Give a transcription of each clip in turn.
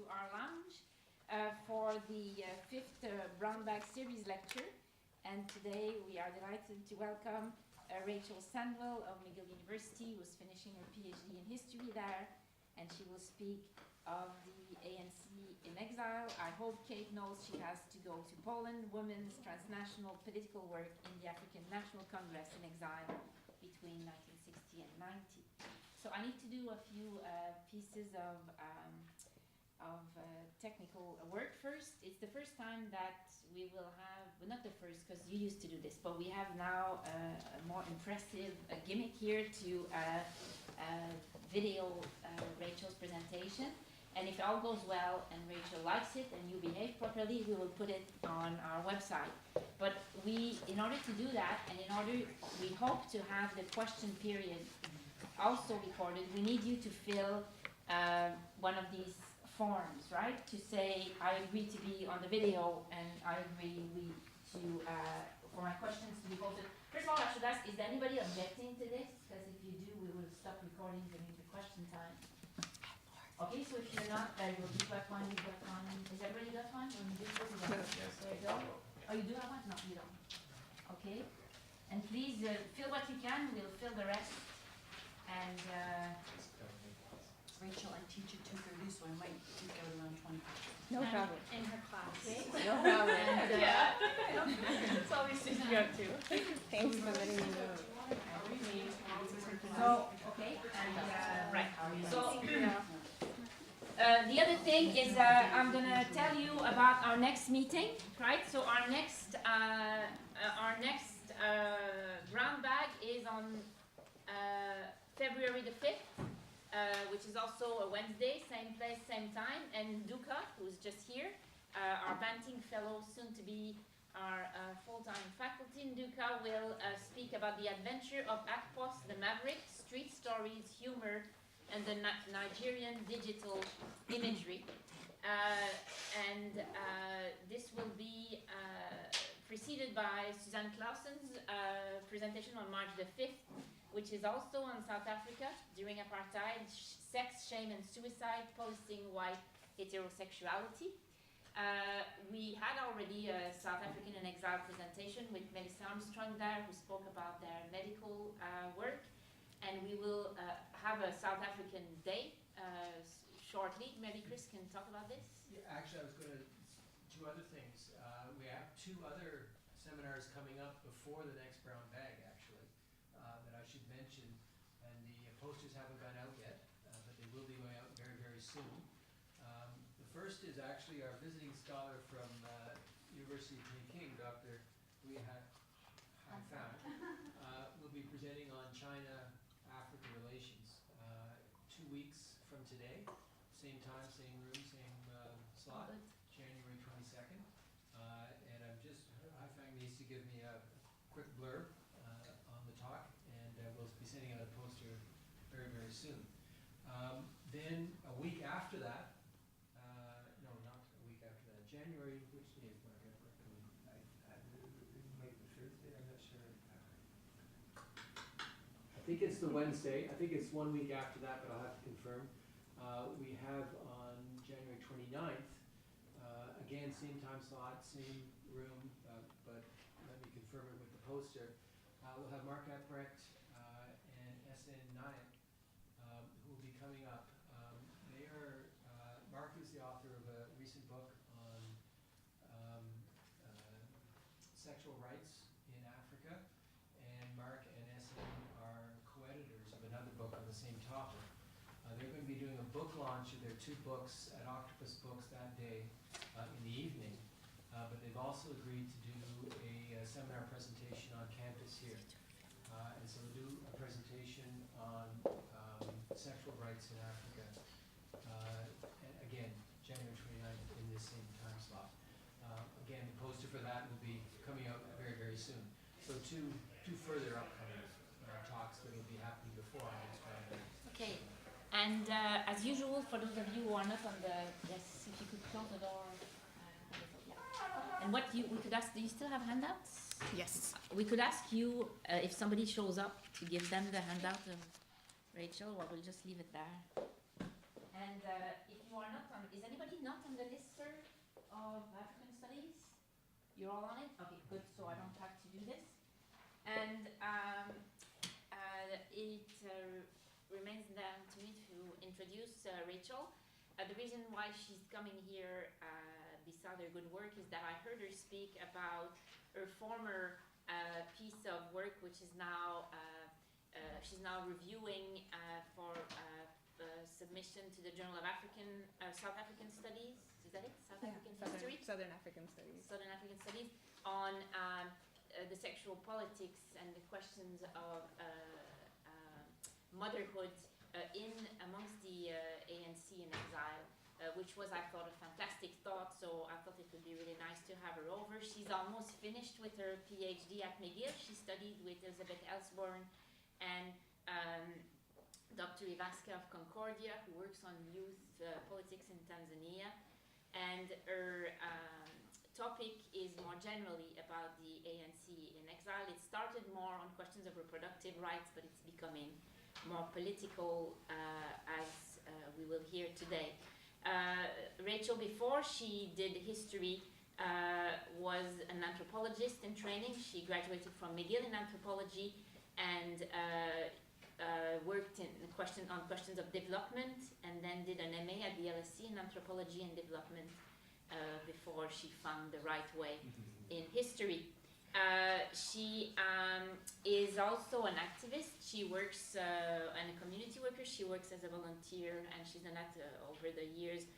to our lounge for the fifth Brown Bag Series lecture. And today we are delighted to welcome Rachel Sandwell of McGill University, who's finishing her PhD in history there, and she will speak of the ANC in exile. I hope Kate knows she has to go to Poland, women's transnational political work in the African National Congress in exile between 1960 and 90. So I need to do a few pieces of technical work first. It's the first time that we will have, well, not the first because you used to do this, but we have now a more impressive gimmick here to video Rachel's presentation. And if it all goes well and Rachel likes it and you behave properly, we will put it on our website. But in order to do that, and we hope to have the question period also recorded, we need you to fill one of these forms, right? To say, I agree to be on the video and I agree for my questions to be posted. First of all, I should ask, is there anybody objecting to this? Because if you do, we will stop recording during the question time. Okay, so if you're not, there will be got one, you got one. Has everybody got one? When you do, yes. There you go. Oh, you do have one? No, you don't. Okay. And please fill what you can. We'll fill the rest. And Rachel, I teach at 2:30, so I might take out around 20 questions. No problem. in her class. Okay. No problem. And, It's always Susan got too. Thanks for letting me know. So, okay. And, right. So, the other thing is I'm going to tell you about our next meeting, right? So our next ground bag is on February the 5th, which is also a Wednesday, same place, same time. And Duka, who's just here, our Banting Fellow, soon to be our full-time faculty in Duka, will speak about the adventure of Akpos the Maverick, street stories, humor, and the Nigerian digital imagery. This will be preceded by Suzanne Clausen's presentation on March the 5th, which is also on South Africa during apartheid, sex, shame, and suicide, posting white heterosexuality. We had already a South African in exile presentation with Melissa Armstrong there, who spoke about their medical work. And we will have a South African day shortly. Maybe Chris can talk about this. Yeah, actually, I was going to two other things. We have two other seminars coming up before the next brown bag, actually, that I should mention. And the posters haven't gone out yet, but they will be going out very, very soon. The first is actually our visiting scholar from University of Peking, Dr. Hui Haifang, will be presenting on China-Africa relations 2 weeks from today, same time, same room, same slot, January 22nd. And Haifang needs to give me a quick blurb on the talk, and we'll be sending out a poster very, very soon. Then a week after that, no, not a week after that, January, which day is Mark? It might be Thursday, I'm not sure. I think it's the Wednesday. I think it's 1 week after that, but I'll have to confirm. We have on January 29th, again, same time slot, same room, but let me confirm it with the poster. We'll have Mark Eprecht and SN Nayak, who will be coming up. Mark is the author of a recent book on sexual rights in Africa, and Mark and SN are co-editors of another book on the same topic. They're going to be doing a book launch of their two books at Octopus Books that day in the evening, but they've also agreed to do a seminar presentation on campus here. And so we'll do a presentation on sexual rights in Africa, and again, January 29th in this same time slot. Again, the poster for that will be coming out very, very soon. So two further upcoming talks that will be happening before our next round. Okay. And as usual, for those of you who are not on the, yes, if you could close the door. Yeah. And we could ask, do you still have handouts? Yes. We could ask you if somebody shows up to give them the handout of Rachel, or we'll just leave it there. And if you you are not on, is anybody not on the listserv of African Studies? You're all on it? Okay, good, so I don't have to do this. And it remains then to me to introduce Rachel. The reason why she's coming here beside her good work is that I heard her speak about her former piece of work, which is now she's now reviewing for submission to the Journal of South African Studies. Is that it? South African History? Southern African Studies. Southern African Studies on the sexual politics and the questions of motherhood amongst the ANC in exile, which was, I thought, a fantastic thought, so I thought it would be really nice to have her over. She's almost finished with her PhD at McGill. She studied with Elizabeth Elsborn and Dr. Ivaska of Concordia, who works on youth politics in Tanzania. And her topic is more generally about the ANC in exile. It started more on questions of reproductive rights, but it's becoming more political, as we will hear today. Rachel, before she did history, was an anthropologist in training. She graduated from McGill in anthropology and worked on questions of development, and then did an MA at the LSE in anthropology and development before she found the right way in history. She is also an activist. She works and a community worker. She works as a volunteer, and she's done that over the years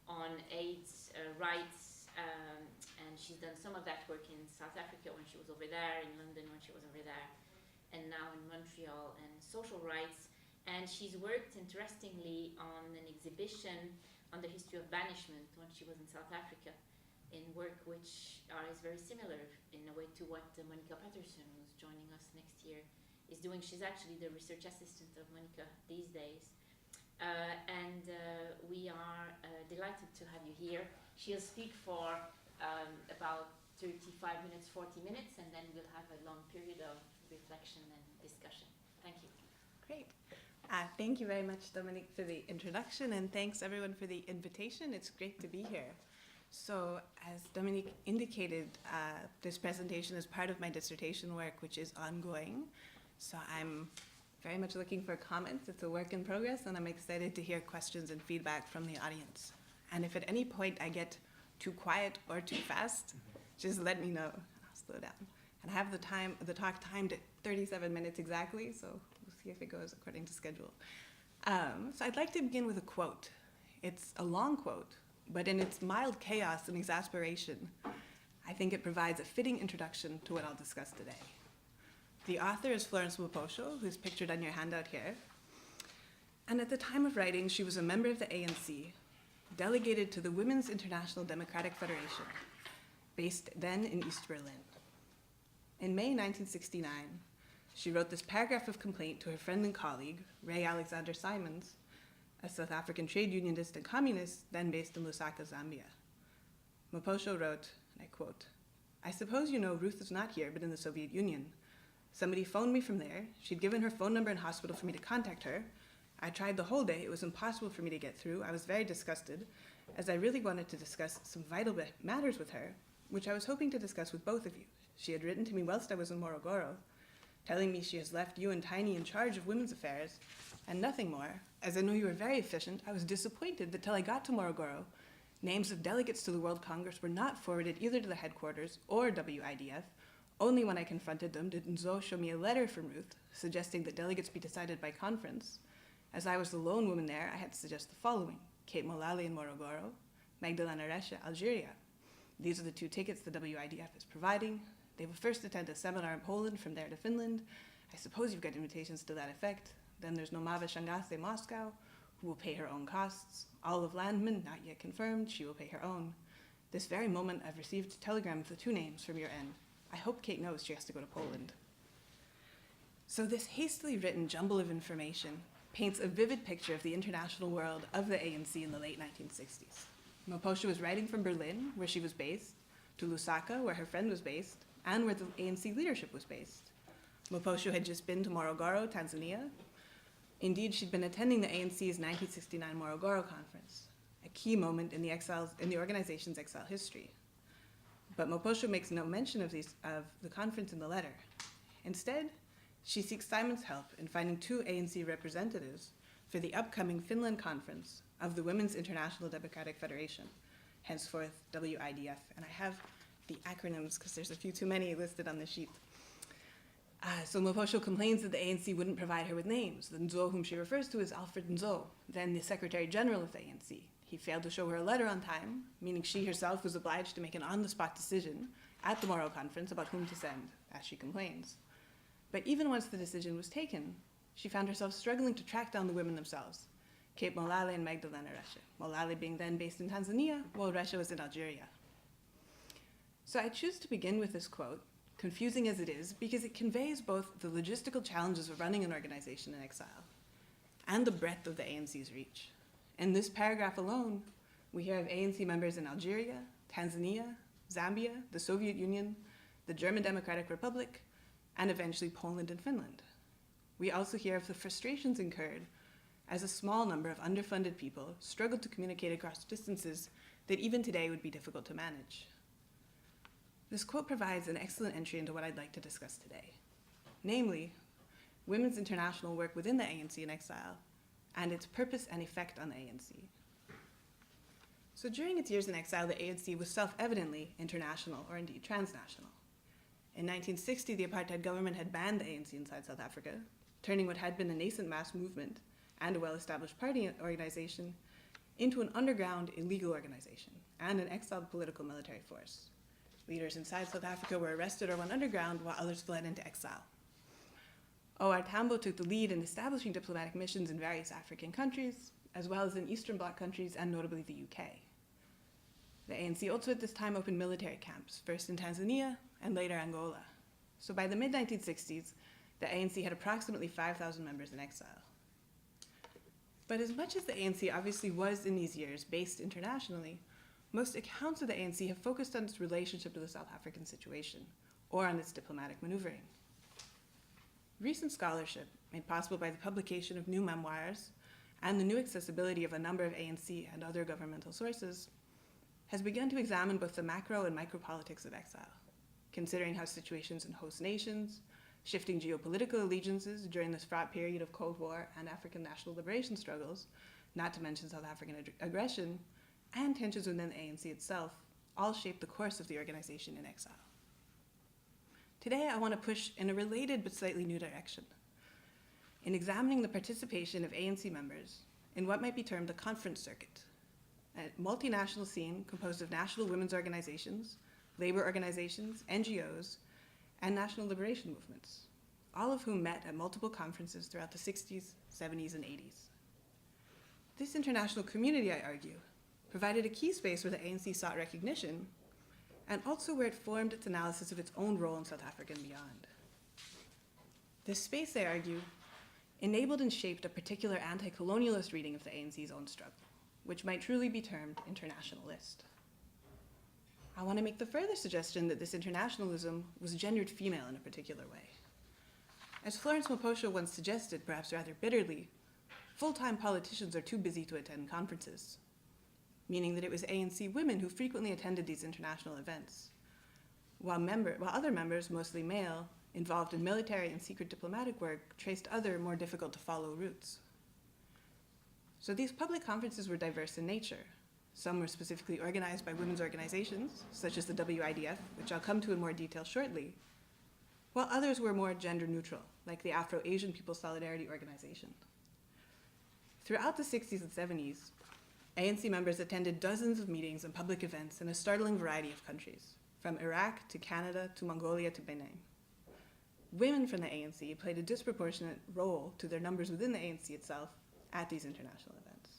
on AIDS rights, and she's done some of that work in South Africa when she was over there, in London when she was over there, and now in Montreal, and social rights. And she's worked, interestingly, on an exhibition on the history of banishment when she was in South Africa, in work which is very similar in a way to what Monica Patterson, who's joining us next year, is doing. She's actually the research assistant of Monica these days. And we are delighted to have you here. She'll speak for about 35 minutes, 40 minutes, and then we'll have a long period of reflection and discussion. Thank you. Great. Thank you very much, Dominique, for the introduction, and thanks everyone for the invitation. It's great to be here. So, as Dominique indicated, this presentation is part of my dissertation work, which is ongoing. So I'm very much looking for comments. It's a work in progress, and I'm excited to hear questions and feedback from the audience. And if at any point I get too quiet or too fast, just let me know. I'll slow down. And I have the talk timed at 37 minutes exactly, so we'll see if it goes according to schedule. So I'd like to begin with a quote. It's a long quote, but in its mild chaos and exasperation, I think it provides a fitting introduction to what I'll discuss today. The author is Florence Mpoposho, who's pictured on your handout here. And at the time of writing, she was a member of the ANC, delegated to the Women's International Democratic Federation, based then in East Berlin. In May 1969, she wrote this paragraph of complaint to her friend and colleague, Ray Alexander Simons, a South African trade unionist and communist then based in Lusaka, Zambia. Mpoposho wrote, and I quote, "I suppose you know Ruth is not here, but in the Soviet Union. Somebody phoned me from there. She'd given her phone number in hospital for me to contact her. I tried the whole day. It was impossible for me to get through. I was very disgusted, as I really wanted to discuss some vital matters with her, which I was hoping to discuss with both of you. She had written to me whilst I was in Morogoro, telling me she has left you and Tiny in charge of women's affairs, and nothing more. As I know you were very efficient, I was disappointed that till I got to Morogoro, names of delegates to the World Congress were not forwarded either to the headquarters or WIDF. Only when I confronted them did Nzo show me a letter from Ruth, suggesting that delegates be decided by conference. As I was the lone woman there, I had to suggest the following: Kate Molale in Morogoro, Magdalena Resha, Algeria. These are the 2 tickets the WIDF is providing. They will first attend a seminar in Poland, from there to Finland. I suppose you've got invitations to that effect. Then there's Nomava Shangasse, Moscow, who will pay her own costs. Olive Landman, not yet confirmed, she will pay her own. This very moment, I've received a telegram with the 2 names from your end. I hope Kate knows she has to go to Poland." So this hastily written jumble of information paints a vivid picture of the international world of the ANC in the late 1960s. Mpoposho was writing from Berlin, where she was based, to Lusaka, where her friend was based, and where the ANC leadership was based. Mpoposho had just been to Morogoro, Tanzania. Indeed, she'd been attending the ANC's 1969 Morogoro conference. a key moment in the organization's exile history. But Moposho makes no mention of the conference in the letter. Instead, she seeks Simon's help in finding 2 ANC representatives for the upcoming Finland conference of the Women's International Democratic Federation, henceforth WIDF. And I have the acronyms because there's a few too many listed on the sheet. So Moposho complains that the ANC wouldn't provide her with names. The Nzo whom she refers to is Alfred Nzo, then the Secretary General of the ANC. He failed to show her a letter on time, meaning she herself was obliged to make an on-the-spot decision at the Moro conference about whom to send, as she complains. But even once the decision was taken, she found herself struggling to track down the women themselves, Kate Molale and Magdalena Reshe, Molale being then based in Tanzania, while Reshe was in Algeria. So I choose to begin with this quote, confusing as it is, because it conveys both the logistical challenges of running an organization in exile and the breadth of the ANC's reach. In this paragraph alone, we hear of ANC members in Algeria, Tanzania, Zambia, the Soviet Union, the German Democratic Republic, and eventually Poland and Finland. We also hear of the frustrations incurred as a small number of underfunded people struggled to communicate across distances that even today would be difficult to manage. This quote provides an excellent entry into what I'd like to discuss today, namely, women's international work within the ANC in exile and its purpose and effect on the ANC. So during its years in exile, the ANC was self-evidently international, or indeed transnational. In 1960, the apartheid government had banned the ANC inside South Africa, turning what had been a nascent mass movement and a well-established party organization into an underground illegal organization and an exiled political military force. Leaders inside South Africa were arrested or went underground, while others fled into exile. O.R. Tambo took the lead in establishing diplomatic missions in various African countries, as well as in Eastern Bloc countries and notably the UK. The ANC also at this time opened military camps, first in Tanzania and later Angola. So by the mid-1960s, the ANC had approximately 5,000 members in exile. But as much as the ANC obviously was in these years based internationally, most accounts of the ANC have focused on its relationship to the South African situation, or on its diplomatic maneuvering. Recent scholarship, made possible by the publication of new memoirs and the new accessibility of a number of ANC and other governmental sources, has begun to examine both the macro and micropolitics of exile, considering how situations in host nations, shifting geopolitical allegiances during this fraught period of Cold War and African national liberation struggles, not to mention South African aggression, and tensions within the ANC itself, all shaped the course of the organization in exile. Today, I want to push in a related but slightly new direction, in examining the participation of ANC members in what might be termed the conference circuit, a multinational scene composed of national women's organizations, labor organizations, NGOs, and national liberation movements, all of whom met at multiple conferences throughout the 60s, 70s, and 80s. This international community, I argue, provided a key space where the ANC sought recognition, and also where it formed its analysis of its own role in South Africa and beyond. This space, I argue, enabled and shaped a particular anti-colonialist reading of the ANC's own struggle, which might truly be termed internationalist. I want to make the further suggestion that this internationalism was gendered female in a particular way. As Florence Moposho once suggested, perhaps rather bitterly, full-time politicians are too busy to attend conferences, meaning that it was ANC women who frequently attended these international events, while other members, mostly male, involved in military and secret diplomatic work, traced other, more difficult-to-follow routes. So these public conferences were diverse in nature. Some were specifically organized by women's organizations, such as the WIDF, which I'll come to in more detail shortly, while others were more gender-neutral, like the Afro-Asian People's Solidarity Organization. Throughout the 60s and 70s, ANC members attended dozens of meetings and public events in a startling variety of countries, from Iraq to Canada to Mongolia to Benin. Women from the ANC played a disproportionate role to their numbers within the ANC itself at these international events.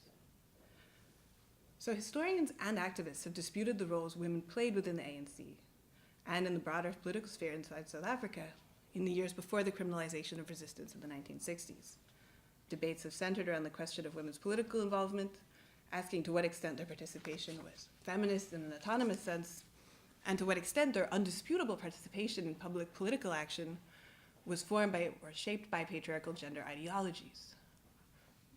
So historians and activists have disputed the roles women played within the ANC and in the broader political sphere inside South Africa in the years before the criminalization of resistance in the 1960s. Debates have centered around the question of women's political involvement, asking to what extent their participation was feminist in an autonomous sense, and to what extent their undisputable participation in public political action was formed by or shaped by patriarchal gender ideologies.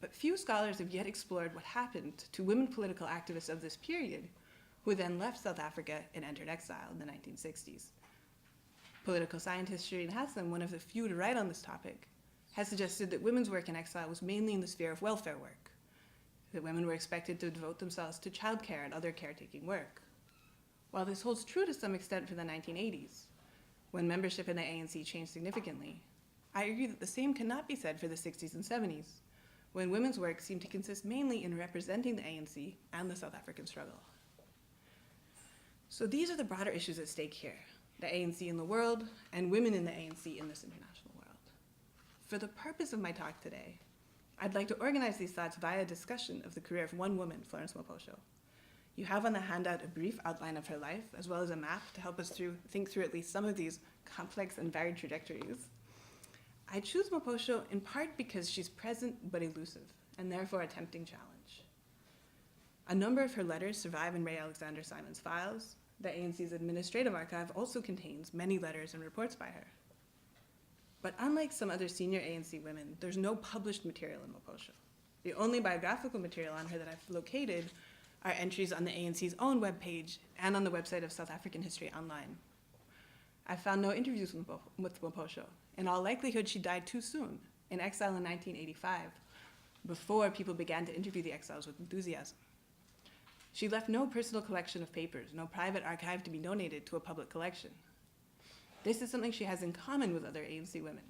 but few scholars have yet explored what happened to women political activists of this period who then left South Africa and entered exile in the 1960s. Political scientist Shireen Hassan, one of the few to write on this topic, has suggested that women's work in exile was mainly in the sphere of welfare work, that women were expected to devote themselves to childcare and other caretaking work. While this holds true to some extent for the 1980s, when membership in the ANC changed significantly, I argue that the same cannot be said for the 60s and 70s, when women's work seemed to consist mainly in representing the ANC and the South African struggle. So these are the broader issues at stake here, the ANC in the world and women in the ANC in this international world. For the purpose of my talk today, I'd like to organize these thoughts via a discussion of the career of one woman, Florence Maposho. You have on the handout a brief outline of her life, as well as a map to help us think through at least some of these complex and varied trajectories. I choose Maposho in part because she's present but elusive, and therefore a tempting challenge. A number of her letters survive in Ray Alexander Simon's files. The ANC's administrative archive also contains many letters and reports by her. But unlike some other senior ANC women, there's no published material in Maposho. The only biographical material on her that I've located are entries on the ANC's own webpage and on the website of South African History Online. I found no interviews with Maposho. In all likelihood, she died too soon, in exile in 1985, before people began to interview the exiles with enthusiasm. She left no personal collection of papers, no private archive to be donated to a public collection. This is something she has in common with other ANC women.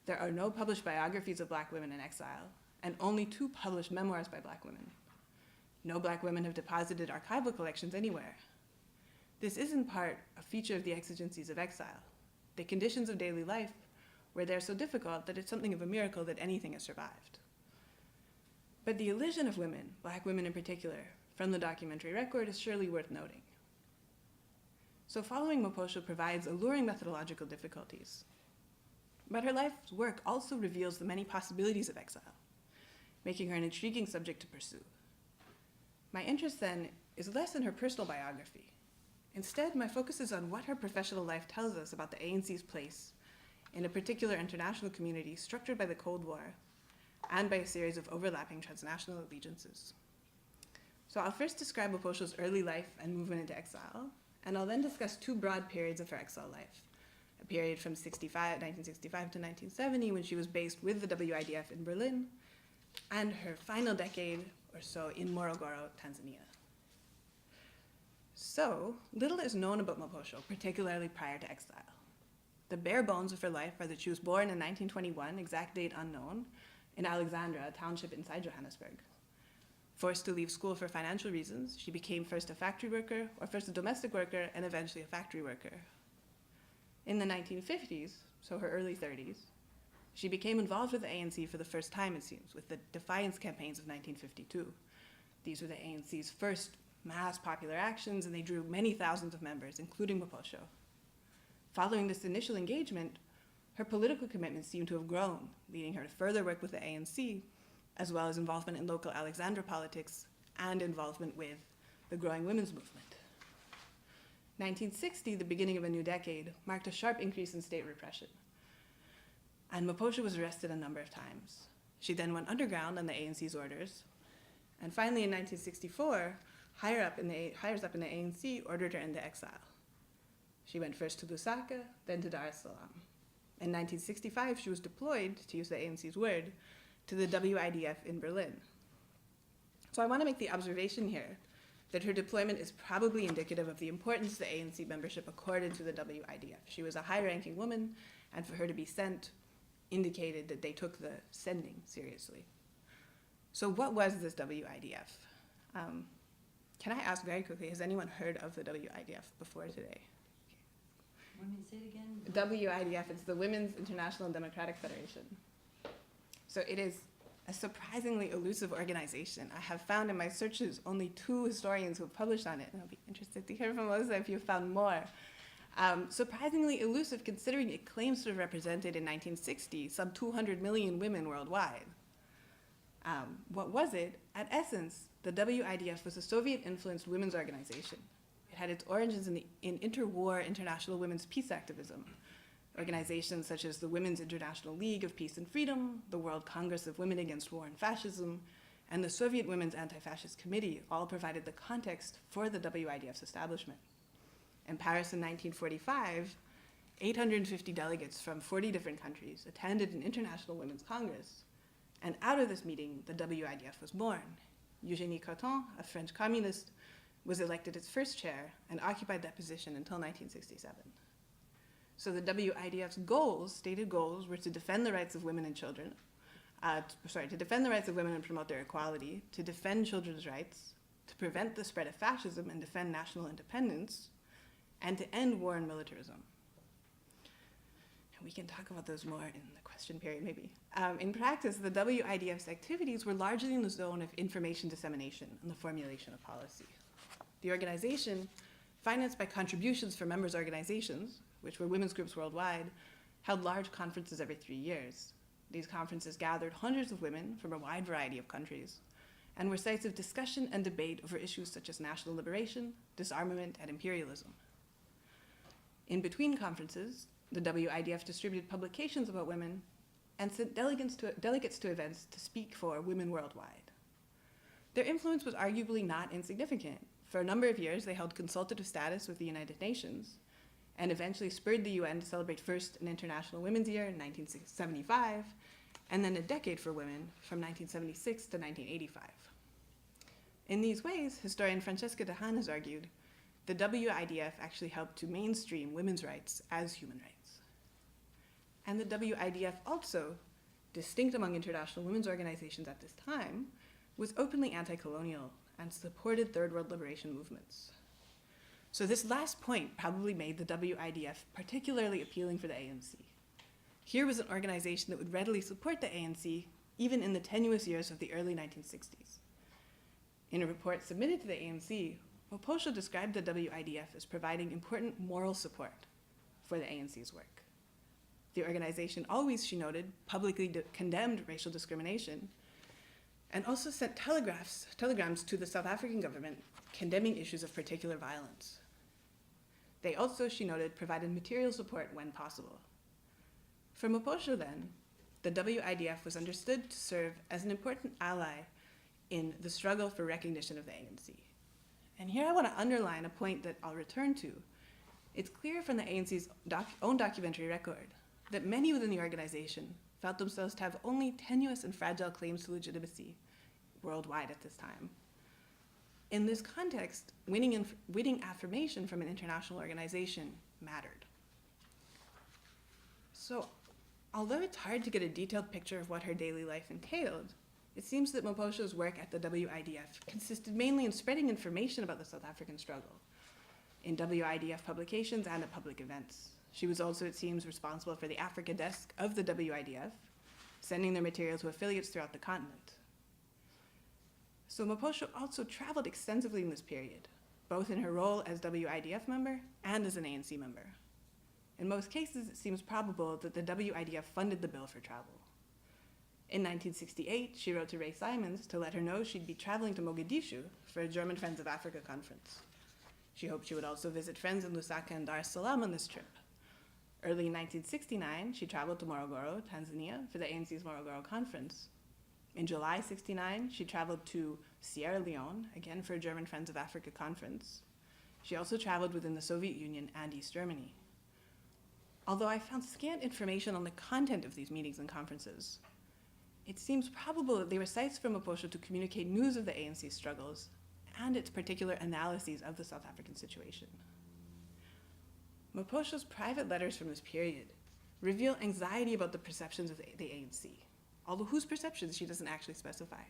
There are no published biographies of Black women in exile, and only 2 published memoirs by Black women. No Black women have deposited archival collections anywhere. This is in part a feature of the exigencies of exile. The conditions of daily life where they're so difficult that it's something of a miracle that anything has survived. But the elision of women, Black women in particular, from the documentary record is surely worth noting. So following Maposho provides alluring methodological difficulties. But her life's work also reveals the many possibilities of exile, making her an intriguing subject to pursue. My interest then is less in her personal biography. Instead, my focus is on what her professional life tells us about the ANC's place in a particular international community structured by the Cold War and by a series of overlapping transnational allegiances. So I'll first describe Maposho's early life and movement into exile, and I'll then discuss 2 broad periods of her exile life. A period from 1965 to 1970, when she was based with the WIDF in Berlin, and her final decade or so in Morogoro, Tanzania. So, little is known about Maposho, particularly prior to exile. The bare bones of her life are that she was born in 1921, exact date unknown, in Alexandra, a township inside Johannesburg. Forced to leave school for financial reasons, she became first a factory worker, or first a domestic worker, and eventually a factory worker. In the 1950s, so her early 30s, she became involved with the ANC for the first time, it seems, with the defiance campaigns of 1952. These were the ANC's first mass popular actions, and they drew many thousands of members, including Maposho. Following this initial engagement, her political commitments seem to have grown, leading her to further work with the ANC, as well as involvement in local Alexandra politics and involvement with the growing women's movement. 1960, the beginning of a new decade, marked a sharp increase in state repression, and Maposho was arrested a number of times. She then went underground on the ANC's orders, and finally in 1964, higher up in the ANC ordered her into exile. She went first to Lusaka, then to Dar es Salaam. In 1965, she was deployed, to use the ANC's word, to the WIDF in Berlin. So I want to make the observation here that her deployment is probably indicative of the importance the ANC membership accorded to the WIDF. She was a high-ranking woman, and for her to be sent indicated that they took the sending seriously. So what was this WIDF? Can I ask very quickly, has anyone heard of the WIDF before today? Want me to say it again? WIDF, it's the Women's International Democratic Federation. So it is a surprisingly elusive organization. I have found in my searches only 2 historians who have published on it, and I'll be interested to hear from Melissa if you've found more. Surprisingly elusive considering it claims to have represented in 1960 some 200 million women worldwide. What was it? At essence, the WIDF was a Soviet-influenced women's organization. It had its origins in interwar international women's peace activism, Organizations such as the Women's International League of Peace and Freedom, the World Congress of Women Against War and Fascism, and the Soviet Women's Anti-Fascist Committee all provided the context for the WIDF's establishment. In Paris in 1945, 850 delegates from 40 different countries attended an International Women's Congress, and out of this meeting, the WIDF was born. Eugénie Cotton, a French communist, was elected its first chair and occupied that position until 1967. So the WIDF's stated goals, were to defend the rights of women and children, to defend the rights of women and promote their equality, to defend children's rights, to prevent the spread of fascism and defend national independence, and to end war and militarism. And we can talk about those more in the question period, maybe. In practice, the WIDF's activities were largely in the zone of information dissemination and the formulation of policy. The organization, financed by contributions from members' organizations, which were women's groups worldwide, held large conferences every 3 years. These conferences gathered hundreds of women from a wide variety of countries and were sites of discussion and debate over issues such as national liberation, disarmament, and imperialism. In between conferences, the WIDF distributed publications about women and sent delegates to events to speak for women worldwide. Their influence was arguably not insignificant. For a number of years, they held consultative status with the United Nations and eventually spurred the UN to celebrate first an International Women's Year in 1975, and then a Decade for Women from 1976 to 1985. In these ways, historian Francesca DeHaan has argued, the WIDF actually helped to mainstream women's rights as human rights. And the WIDF also, distinct among international women's organizations at this time, was openly anti-colonial and supported third world liberation movements. So this last point probably made the WIDF particularly appealing for the ANC. Here was an organization that would readily support the ANC even in the tenuous years of the early 1960s. In a report submitted to the ANC, Moposho described the WIDF as providing important moral support for the ANC's work. The organization always, she noted, publicly condemned racial discrimination and also sent telegrams to the South African government condemning issues of particular violence. They also, she noted, provided material support when possible. For Moposho then, the WIDF was understood to serve as an important ally in the struggle for recognition of the ANC. And here I want to underline a point that I'll return to. It's clear from the ANC's own documentary record that many within the organization felt themselves to have only tenuous and fragile claims to legitimacy worldwide at this time. In this context, winning affirmation from an international organization mattered. So, although it's hard to get a detailed picture of what her daily life entailed, it seems that Moposho's work at the WIDF consisted mainly in spreading information about the South African struggle in WIDF publications and at public events. She was also, it seems, responsible for the Africa desk of the WIDF, sending their material to affiliates throughout the continent. So Moposho also traveled extensively in this period, both in her role as WIDF member and as an ANC member. In most cases, it seems probable that the WIDF funded the bill for travel. In 1968, she wrote to Ray Simons to let her know she'd be traveling to Mogadishu for a German Friends of Africa conference. She hoped she would also visit friends in Lusaka and Dar es Salaam on this trip. Early in 1969, she traveled to Morogoro, Tanzania, for the ANC's Morogoro conference. In July 1969, she traveled to Sierra Leone, again for a German Friends of Africa conference. She also traveled within the Soviet Union and East Germany. Although I found scant information on the content of these meetings and conferences, it seems probable that they were sites for Moposho to communicate news of the ANC's struggles and its particular analyses of the South African situation. Moposho's private letters from this period reveal anxiety about the perceptions of the ANC, although whose perceptions she doesn't actually specify.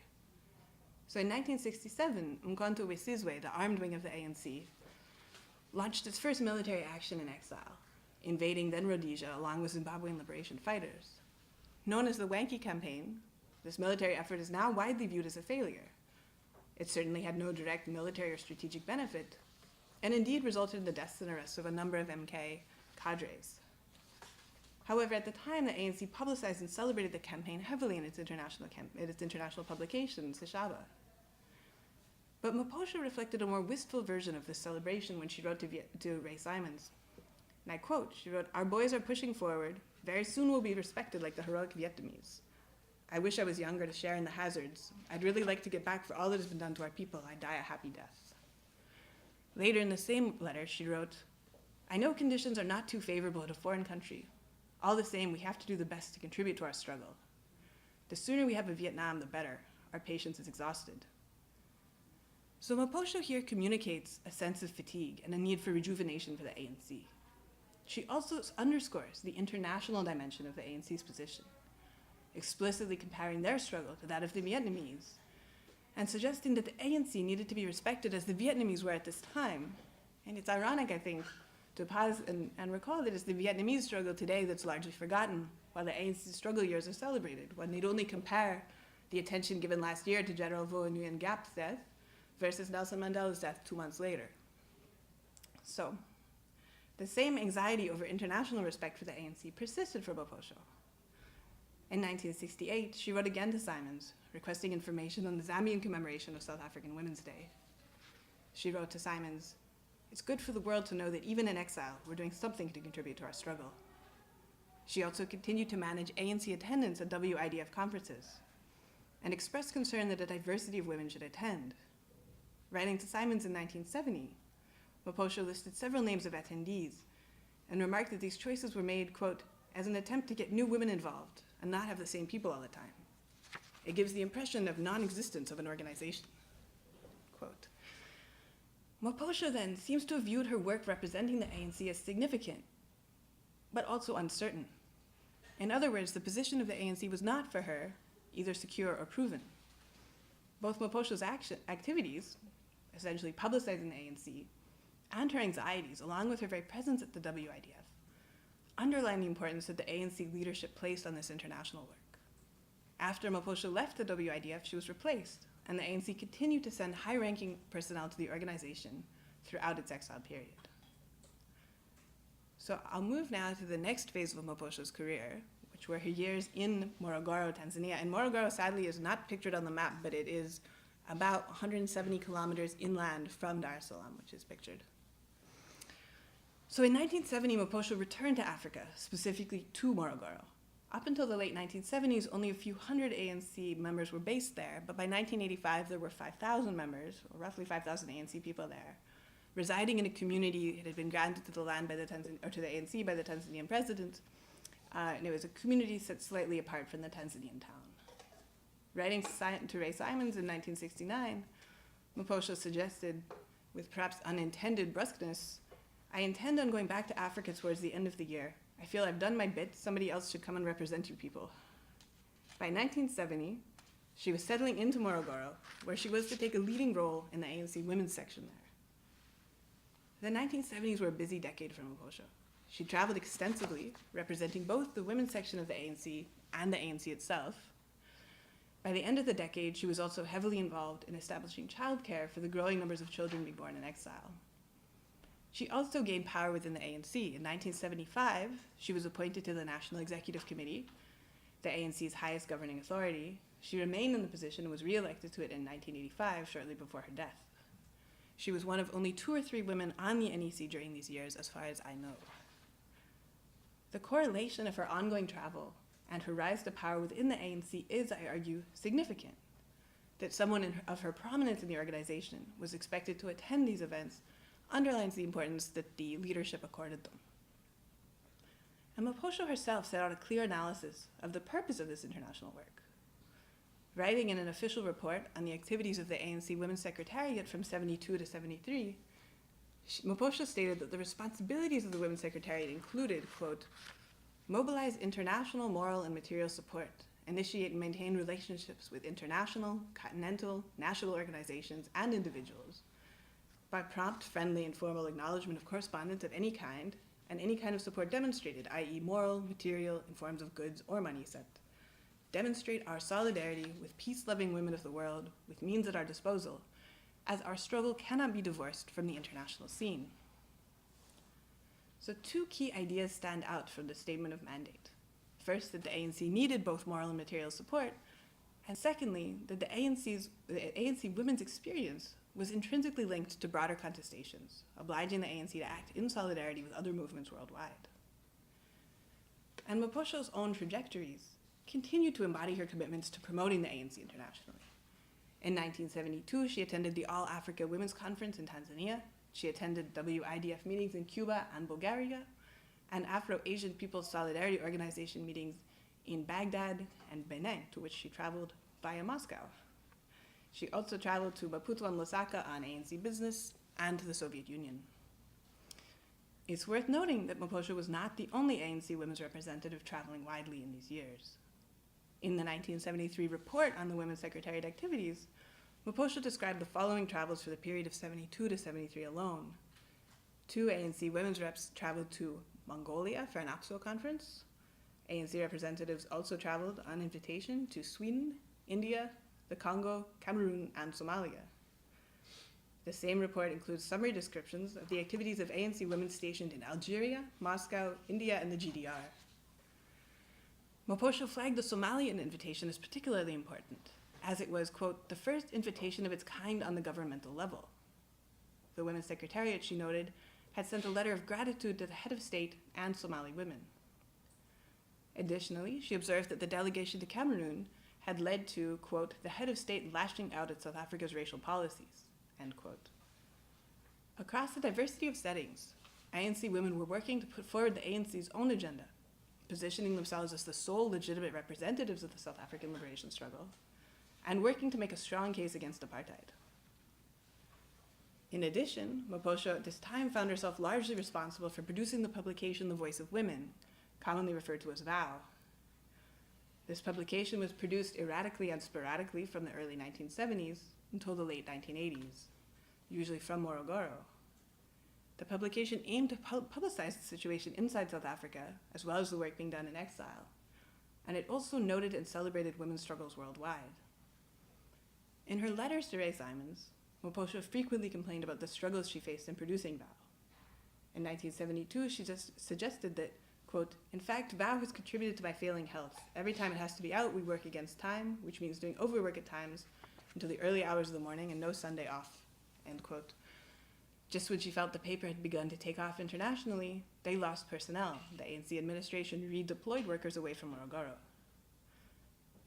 So in 1967, Umkhonto we Sizwe, the armed wing of the ANC, launched its first military action in exile, invading then Rhodesia along with Zimbabwean liberation fighters. Known as the Wankie Campaign, this military effort is now widely viewed as a failure. It certainly had no direct military or strategic benefit, and indeed resulted in the deaths and arrests of a number of MK cadres. However, at the time, the ANC publicized and celebrated the campaign heavily in its international publication, Seshaba. But Moposho reflected a more wistful version of this celebration when she wrote to Ray Simons. And I quote, she wrote, "Our boys are pushing forward. Very soon we'll be respected like the heroic Vietnamese. I wish I was younger to share in the hazards. I'd really like to get back for all that has been done to our people. I die a happy death." Later in the same letter, she wrote, "I know conditions are not too favorable in a foreign country. All the same, we have to do the best to contribute to our struggle. The sooner we have a Vietnam, the better. Our patience is exhausted." So Maposho here communicates a sense of fatigue and a need for rejuvenation for the ANC. She also underscores the international dimension of the ANC's position, explicitly comparing their struggle to that of the Vietnamese, and suggesting that the ANC needed to be respected as the Vietnamese were at this time. And it's ironic, I think, to pause and recall that it's the Vietnamese struggle today that's largely forgotten, while the ANC's struggle years are celebrated, when they'd only compare the attention given last year to General Vo Nguyen Giap's death versus Nelson Mandela's death 2 months later. So, the same anxiety over international respect for the ANC persisted for Maposho. In 1968, she wrote again to Simons, requesting information on the Zambian commemoration of South African Women's Day. She wrote to Simons, "It's good for the world to know that even in exile, we're doing something to contribute to our struggle." She also continued to manage ANC attendance at WIDF conferences and expressed concern that a diversity of women should attend. Writing to Simons in 1970, Maposho listed several names of attendees and remarked that these choices were made, quote, "as an attempt to get new women involved and not have the same people all the time. It gives the impression of non-existence of an organization." Quote. Maposho then seems to have viewed her work representing the ANC as significant, but also uncertain. In other words, the position of the ANC was not for her either secure or proven. Both Maposho's activities, essentially publicizing the ANC, and her anxieties, along with her very presence at the WIDF, underline the importance that the ANC leadership placed on this international work. After Maposho left the WIDF, she was replaced, and the ANC continued to send high-ranking personnel to the organization throughout its exile period. So I'll move now to the next phase of Maposho's career, which were her years in Morogoro, Tanzania. And Morogoro, sadly, is not pictured on the map, but it is about 170 kilometers inland from Dar es Salaam, which is pictured. So in 1970, Maposho returned to Africa, specifically to Morogoro. Up until the late 1970s, only a few hundred ANC members were based there, but by 1985, there were 5,000 members, or roughly 5,000 ANC people there, residing in a community that had been granted to the land by the to the ANC by the Tanzanian president, and it was a community set slightly apart from the Tanzanian town. Writing to Ray Simons in 1969, Maposho suggested, with perhaps unintended brusqueness, "I intend on going back to Africa towards the end of the year. I feel I've done my bit. Somebody else should come and represent you people." By 1970, she was settling into Morogoro, where she was to take a leading role in the ANC women's section there. The 1970s were a busy decade for Maposho. She traveled extensively, representing both the women's section of the ANC and the ANC itself. By the end of the decade, she was also heavily involved in establishing childcare for the growing numbers of children being born in exile. She also gained power within the ANC. In 1975, she was appointed to the National Executive Committee, the ANC's highest governing authority. She remained in the position and was re-elected to it in 1985, shortly before her death. She was one of only 2 or 3 women on the NEC during these years, as far as I know. The correlation of her ongoing travel and her rise to power within the ANC is, I argue, significant. That someone of her prominence in the organization was expected to attend these events underlines the importance that the leadership accorded them. And Maposho herself set out a clear analysis of the purpose of this international work. Writing in an official report on the activities of the ANC Women's Secretariat from 72 to 73, Maposho stated that the responsibilities of the Women's Secretariat included, quote, "mobilize international moral and material support, initiate and maintain relationships with international, continental, national organizations and individuals, by prompt, friendly, and formal acknowledgement of correspondence of any kind, and any kind of support demonstrated, i.e. moral, material, in forms of goods or money sent. Demonstrate our solidarity with peace-loving women of the world with means at our disposal, as our struggle cannot be divorced from the international scene." So 2 key ideas stand out from the statement of mandate. First, that the ANC needed both moral and material support, and secondly, that the ANC women's experience was intrinsically linked to broader contestations, obliging the ANC to act in solidarity with other movements worldwide. And Maposho's own trajectories continued to embody her commitments to promoting the ANC internationally. In 1972, she attended the All-Africa Women's Conference in Tanzania. She attended WIDF meetings in Cuba and Bulgaria, and Afro-Asian People's Solidarity Organization meetings in Baghdad and Benin, to which she traveled via Moscow. She also traveled to Maputo and Lusaka on ANC business and to the Soviet Union. It's worth noting that Maposho was not the only ANC women's representative traveling widely in these years. In the 1973 report on the Women's Secretariat activities, Maposho described the following travels for the period of 72 to 73 alone. 2 ANC women's reps traveled to Mongolia for an APSO conference. ANC representatives also traveled on invitation to Sweden, India, the Congo, Cameroon, and Somalia. The same report includes summary descriptions of the activities of ANC women stationed in Algeria, Moscow, India, and the GDR. Maposho flagged the Somalian invitation as particularly important, as it was, quote, the first invitation of its kind on the governmental level. The Women's Secretariat, she noted, had sent a letter of gratitude to the head of state and Somali women. Additionally, she observed that the delegation to Cameroon had led to, quote, the head of state lashing out at South Africa's racial policies, end quote. Across a diversity of settings, ANC women were working to put forward the ANC's own agenda, positioning themselves as the sole legitimate representatives of the South African liberation struggle, and working to make a strong case against apartheid. In addition, Maposho at this time found herself largely responsible for producing the publication The Voice of Women, commonly referred to as VOW. This publication was produced erratically and sporadically from the early 1970s until the late 1980s, usually from Morogoro. The publication aimed to publicize the situation inside South Africa, as well as the work being done in exile, and it also noted and celebrated women's struggles worldwide. In her letters to Ray Simons, Maposho frequently complained about the struggles she faced in producing VOW. In 1972, she just suggested that, quote, in fact, VOW has contributed to my failing health. Every time it has to be out, we work against time, which means doing overwork at times until the early hours of the morning and no Sunday off, end quote. Just when she felt the paper had begun to take off internationally, they lost personnel. The ANC administration redeployed workers away from Morogoro.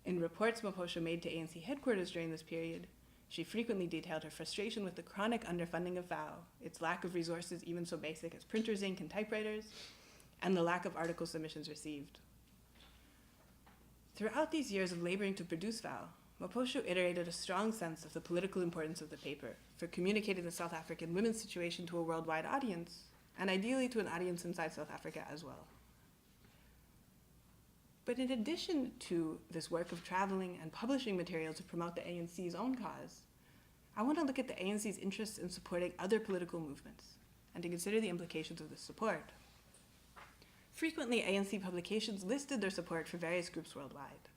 In reports Maposho made to ANC headquarters during this period, she frequently detailed her frustration with the chronic underfunding of VOW, its lack of resources even so basic as printer's ink and typewriters, and the lack of article submissions received. Throughout these years of laboring to produce VOW, Maposho iterated a strong sense of the political importance of the paper for communicating the South African women's situation to a worldwide audience, and ideally to an audience inside South Africa as well. But in addition to this work of traveling and publishing material to promote the ANC's own cause, I want to look at the ANC's interests in supporting other political movements and to consider the implications of this support. Frequently, ANC publications listed their support for various groups worldwide,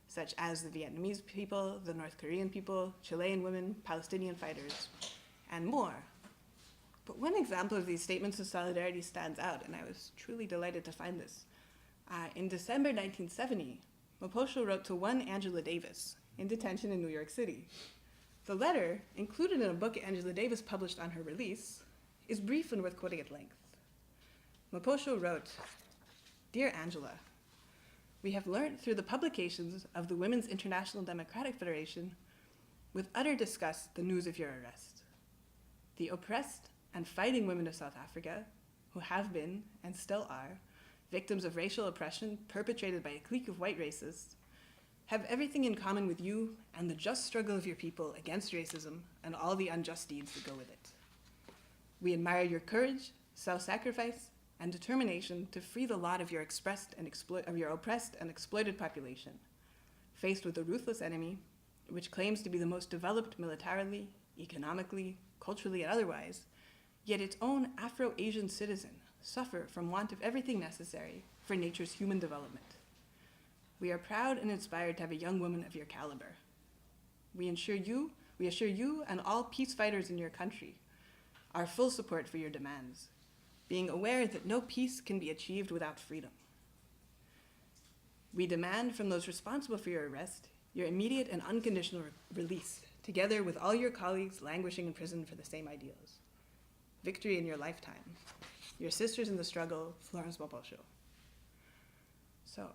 such as the Vietnamese people, the North Korean people, Chilean women, Palestinian fighters, and more. But one example of these statements of solidarity stands out, and I was truly delighted to find this. In December 1970, Maposho wrote to one Angela Davis in detention in New York City. The letter, included in a book Angela Davis published on her release, is brief and worth quoting at length. Maposho wrote, "Dear Angela, we have learned through the publications of the Women's International Democratic Federation with utter disgust the news of your arrest. The oppressed and fighting women of South Africa, who have been and still are victims of racial oppression perpetrated by a clique of white racists, have everything in common with you and the just struggle of your people against racism and all the unjust deeds that go with it. We admire your courage, self-sacrifice, and determination to free the lot of your oppressed and exploited population, faced with a ruthless enemy which claims to be the most developed militarily, economically, culturally, and otherwise, yet its own Afro-Asian citizen suffer from want of everything necessary for nature's human development. We are proud and inspired to have a young woman of your caliber. We assure you and all peace fighters in your country our full support for your demands, being aware that no peace can be achieved without freedom. We demand from those responsible for your arrest your immediate and unconditional release, together with all your colleagues languishing in prison for the same ideals. Victory in your lifetime. Your sisters in the struggle, Florence Moposho. So,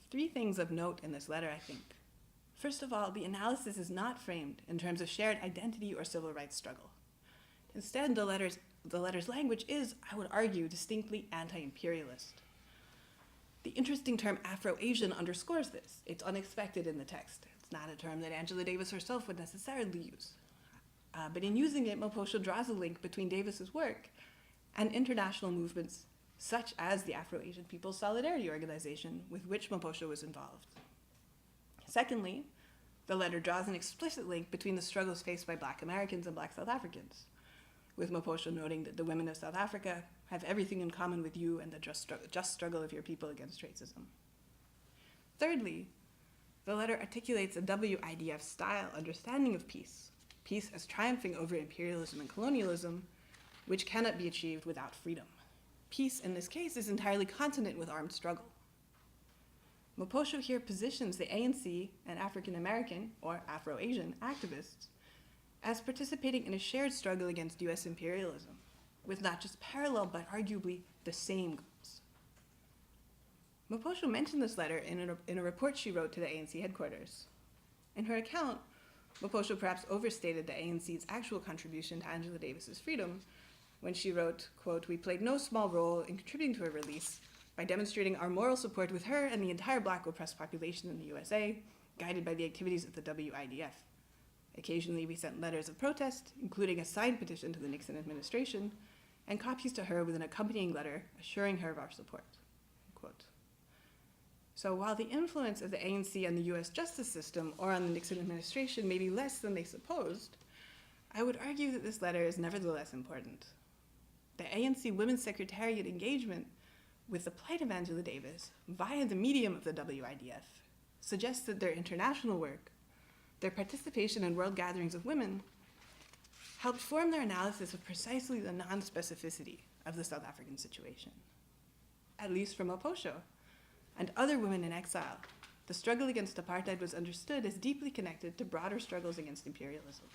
3 things of note in this letter, I think. First of all, the analysis is not framed in terms of shared identity or civil rights struggle. Instead, the letter's language is, I would argue, distinctly anti-imperialist. The interesting term Afro-Asian underscores this. It's unexpected in the text. It's not a term that Angela Davis herself would necessarily use. But in using it, Moposho draws a link between Davis's work and international movements such as the Afro-Asian People's Solidarity Organization, with which Moposho was involved. Secondly, the letter draws an explicit link between the struggles faced by Black Americans and Black South Africans, with Moposho noting that the women of South Africa have everything in common with you and the just struggle of your people against racism. Thirdly, the letter articulates a WIDF-style understanding of peace, peace as triumphing over imperialism and colonialism, which cannot be achieved without freedom. Peace, in this case, is entirely consonant with armed struggle. Moposho here positions the ANC and African American, or Afro-Asian, activists as participating in a shared struggle against US imperialism, with not just parallel but arguably the same goals. Moposho mentioned this letter in a report she wrote to the ANC headquarters. In her account, Moposho perhaps overstated the ANC's actual contribution to Angela Davis's freedom when she wrote, quote, "We played no small role in contributing to her release by demonstrating our moral support with her and the entire Black oppressed population in the USA, guided by the activities of the WIDF. Occasionally, we sent letters of protest, including a signed petition to the Nixon administration, and copies to her with an accompanying letter assuring her of our support." Quote. So while the influence of the ANC on the US justice system or on the Nixon administration may be less than they supposed, I would argue that this letter is nevertheless important. The ANC Women's Secretariat engagement with the plight of Angela Davis via the medium of the WIDF suggests that their international work, their participation in world gatherings of women, helped form their analysis of precisely the non-specificity of the South African situation. At least for Moposho and other women in exile, the struggle against apartheid was understood as deeply connected to broader struggles against imperialism.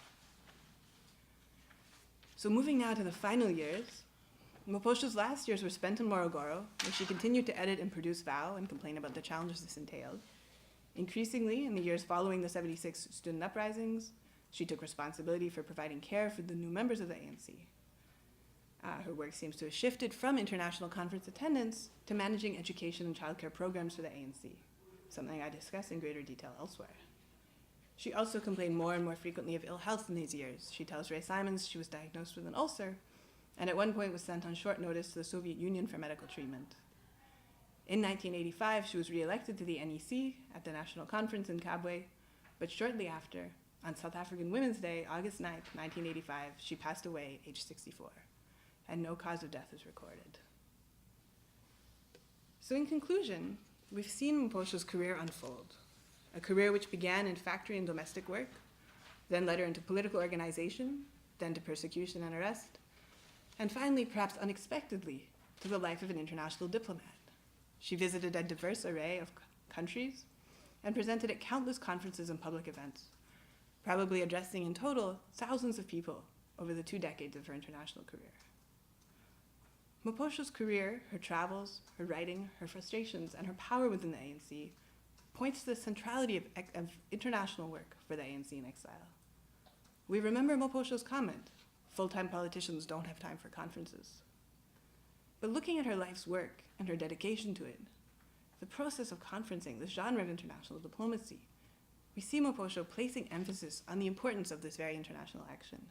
So moving now to the final years, Moposho's last years were spent in Morogoro, where she continued to edit and produce Vow and complain about the challenges this entailed. Increasingly, in the years following the '76 student uprisings, she took responsibility for providing care for the new members of the ANC. Her work seems to have shifted from international conference attendance to managing education and childcare programs for the ANC, something I discuss in greater detail elsewhere. She also complained more and more frequently of ill health in these years. She tells Ray Simons she was diagnosed with an ulcer, and at one point was sent on short notice to the Soviet Union for medical treatment. In 1985, she was re-elected to the NEC at the National Conference in Kabwe, but shortly after, on South African Women's Day, August 9th, 1985, she passed away, aged 64, and no cause of death is recorded. So in conclusion, we've seen Moposho's career unfold, a career which began in factory and domestic work, then led her into political organization, then to persecution and arrest, and finally, perhaps unexpectedly, to the life of an international diplomat. She visited a diverse array of countries and presented at countless conferences and public events, probably addressing in total thousands of people over the 2 decades of her international career. Moposho's career, her travels, her writing, her frustrations, and her power within the ANC points to the centrality of international work for the ANC in exile. We remember Moposho's comment, "Full-time politicians don't have time for conferences." But looking at her life's work and her dedication to it, the process of conferencing, the genre of international diplomacy, we see Moposho placing emphasis on the importance of this very international action.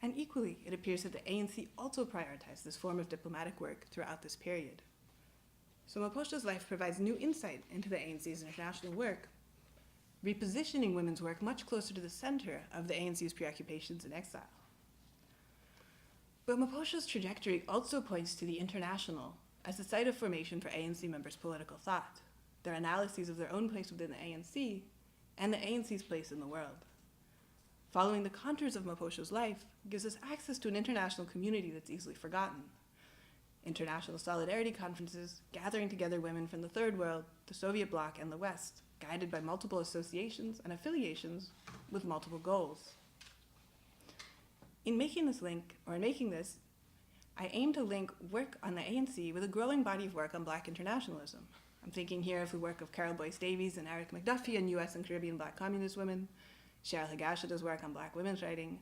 And equally, it appears that the ANC also prioritized this form of diplomatic work throughout this period. So Moposho's life provides new insight into the ANC's international work, repositioning women's work much closer to the center of the ANC's preoccupations in exile. But Moposho's trajectory also points to the international as the site of formation for ANC members' political thought, their analyses of their own place within the ANC, and the ANC's place in the world. Following the contours of Moposho's life gives us access to an international community that's easily forgotten. international solidarity conferences, gathering together women from the Third World, the Soviet bloc, and the West, guided by multiple associations and affiliations with multiple goals. In making this, I aim to link work on the ANC with a growing body of work on Black internationalism. I'm thinking here of the work of Carol Boyce Davies and Eric McDuffie on US and Caribbean Black communist women, Cheryl Higashioda's work on Black women's writing,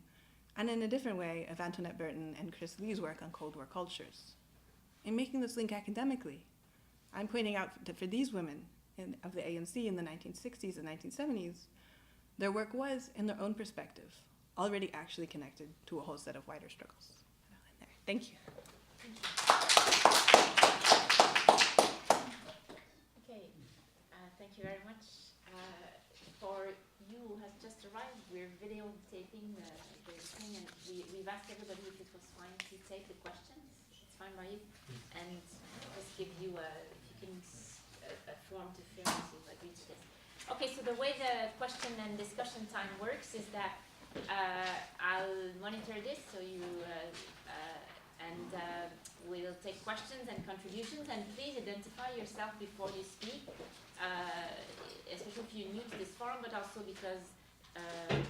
and in a different way of Antoinette Burton and Chris Lee's work on Cold War cultures. In making this link academically, I'm pointing out that for these women of the ANC in the 1960s and 1970s, their work was, in their own perspective, already actually connected to a whole set of wider struggles. Thank you. Okay, thank you very much. For you who has just arrived, we're videotaping the thing, and we've asked everybody if it was fine to take the questions. It's fine by you, and just give you a form to fill if you agree to this. Okay, so the way the question and discussion time works is that I'll monitor this, so you we'll take questions and contributions, and please identify yourself before you speak, especially if you're new to this forum, but also because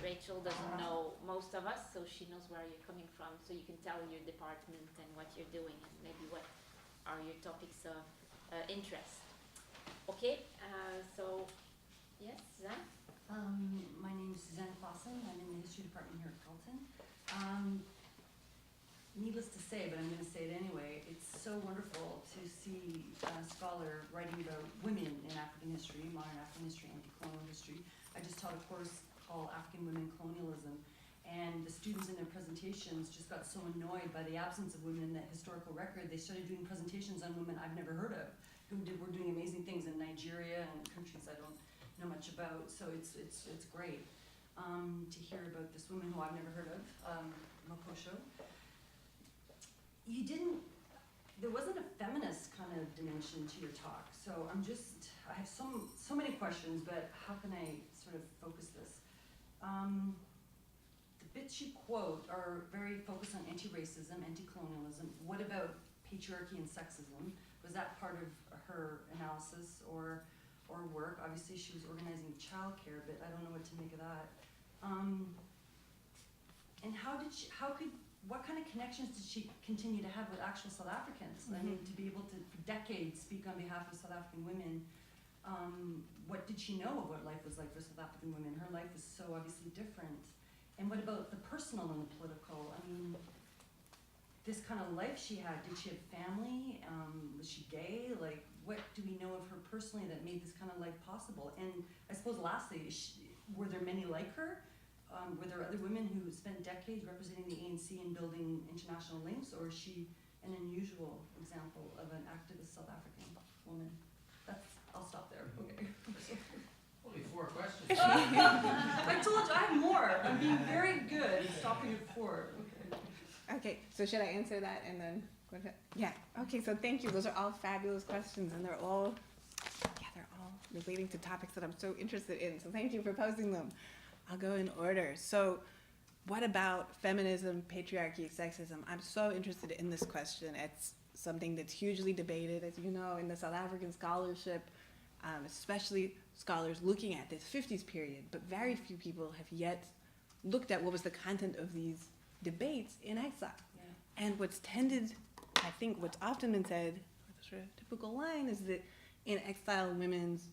Rachel doesn't know most of us, so she knows where you're coming from, so you can tell your department and what you're doing, and maybe what are your topics of interest. Okay, so, yes, Suzanne? My name is Suzanne Clausen. I'm in the history department here at Carleton. Needless to say, but I'm going to say it anyway, it's so wonderful to see a scholar writing about women in African history, modern African history, anti-colonial history. I just taught a course called African Women Colonialism, and the students in their presentations just got so annoyed by the absence of women in that historical record, they started doing presentations on women I've never heard of, who were doing amazing things in Nigeria and countries I don't know much about, so it's great to hear about this woman who I've never heard of, Makosho. There wasn't a feminist kind of dimension to your talk, so I have so many questions, but how can I sort of focus this? The bits you quote are very focused on anti-racism, anti-colonialism. What about patriarchy and sexism? Was that part of her analysis or work? Obviously she was organizing childcare, but I don't know what to make of that. And what kind of connections did she continue to have with actual South Africans? I mean, to be able to, for decades, speak on behalf of South African women, what did she know of what life was like for South African women? Her life was so obviously different. And what about the personal and the political? I mean, this kind of life she had, did she have family? Was she gay? Like, what do we know of her personally that made this kind of life possible? And I suppose lastly, were there many like her? Were there other women who spent decades representing the ANC and building international links, or is she an unusual example of an activist South African woman? I'll stop there. Okay. Only 4 questions. I told you I have more. I'm being very good at stopping at 4. Okay, so should I answer that and then go ahead? Yeah, okay, so thank you. Those are all fabulous questions, and they're all relating to topics that I'm so interested in, so thank you for posing them. I'll go in order. So what about feminism, patriarchy, sexism? I'm so interested in this question. It's something that's hugely debated, as you know, in the South African scholarship, especially scholars looking at this 50s period, but very few people have yet looked at what was the content of these debates in exile. Yeah. And what's often been said, the sort of typical line, is that in exile, women's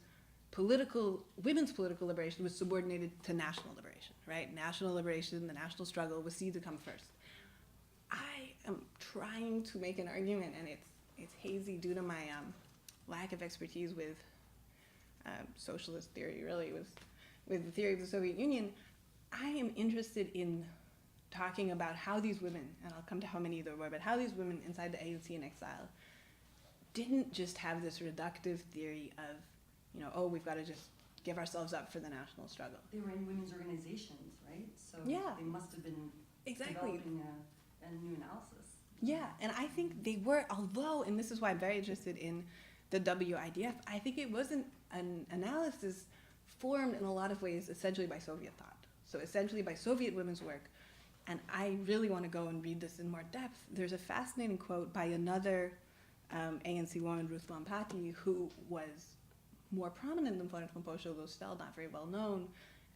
political liberation was subordinated to national liberation, right? National liberation, the national struggle was seen to come first. I am trying to make an argument, and it's hazy due to my lack of expertise with socialist theory, really, with the theory of the Soviet Union. I am interested in talking about how these women, and I'll come to how many there were, but how these women inside the ANC in exile didn't just have this reductive theory of, we've got to just give ourselves up for the national struggle. They were in women's organizations, right? So yeah. They must have been exactly developing a new analysis. Yeah, and I think they were, although, and this is why I'm very interested in the WIDF, I think it wasn't an analysis formed in a lot of ways essentially by Soviet thought. So essentially by Soviet women's work. And I really want to go and read this in more depth. There's a fascinating quote by another ANC woman Ruth Lampati, who was more prominent than Florence Pomposcio, though still not very well known.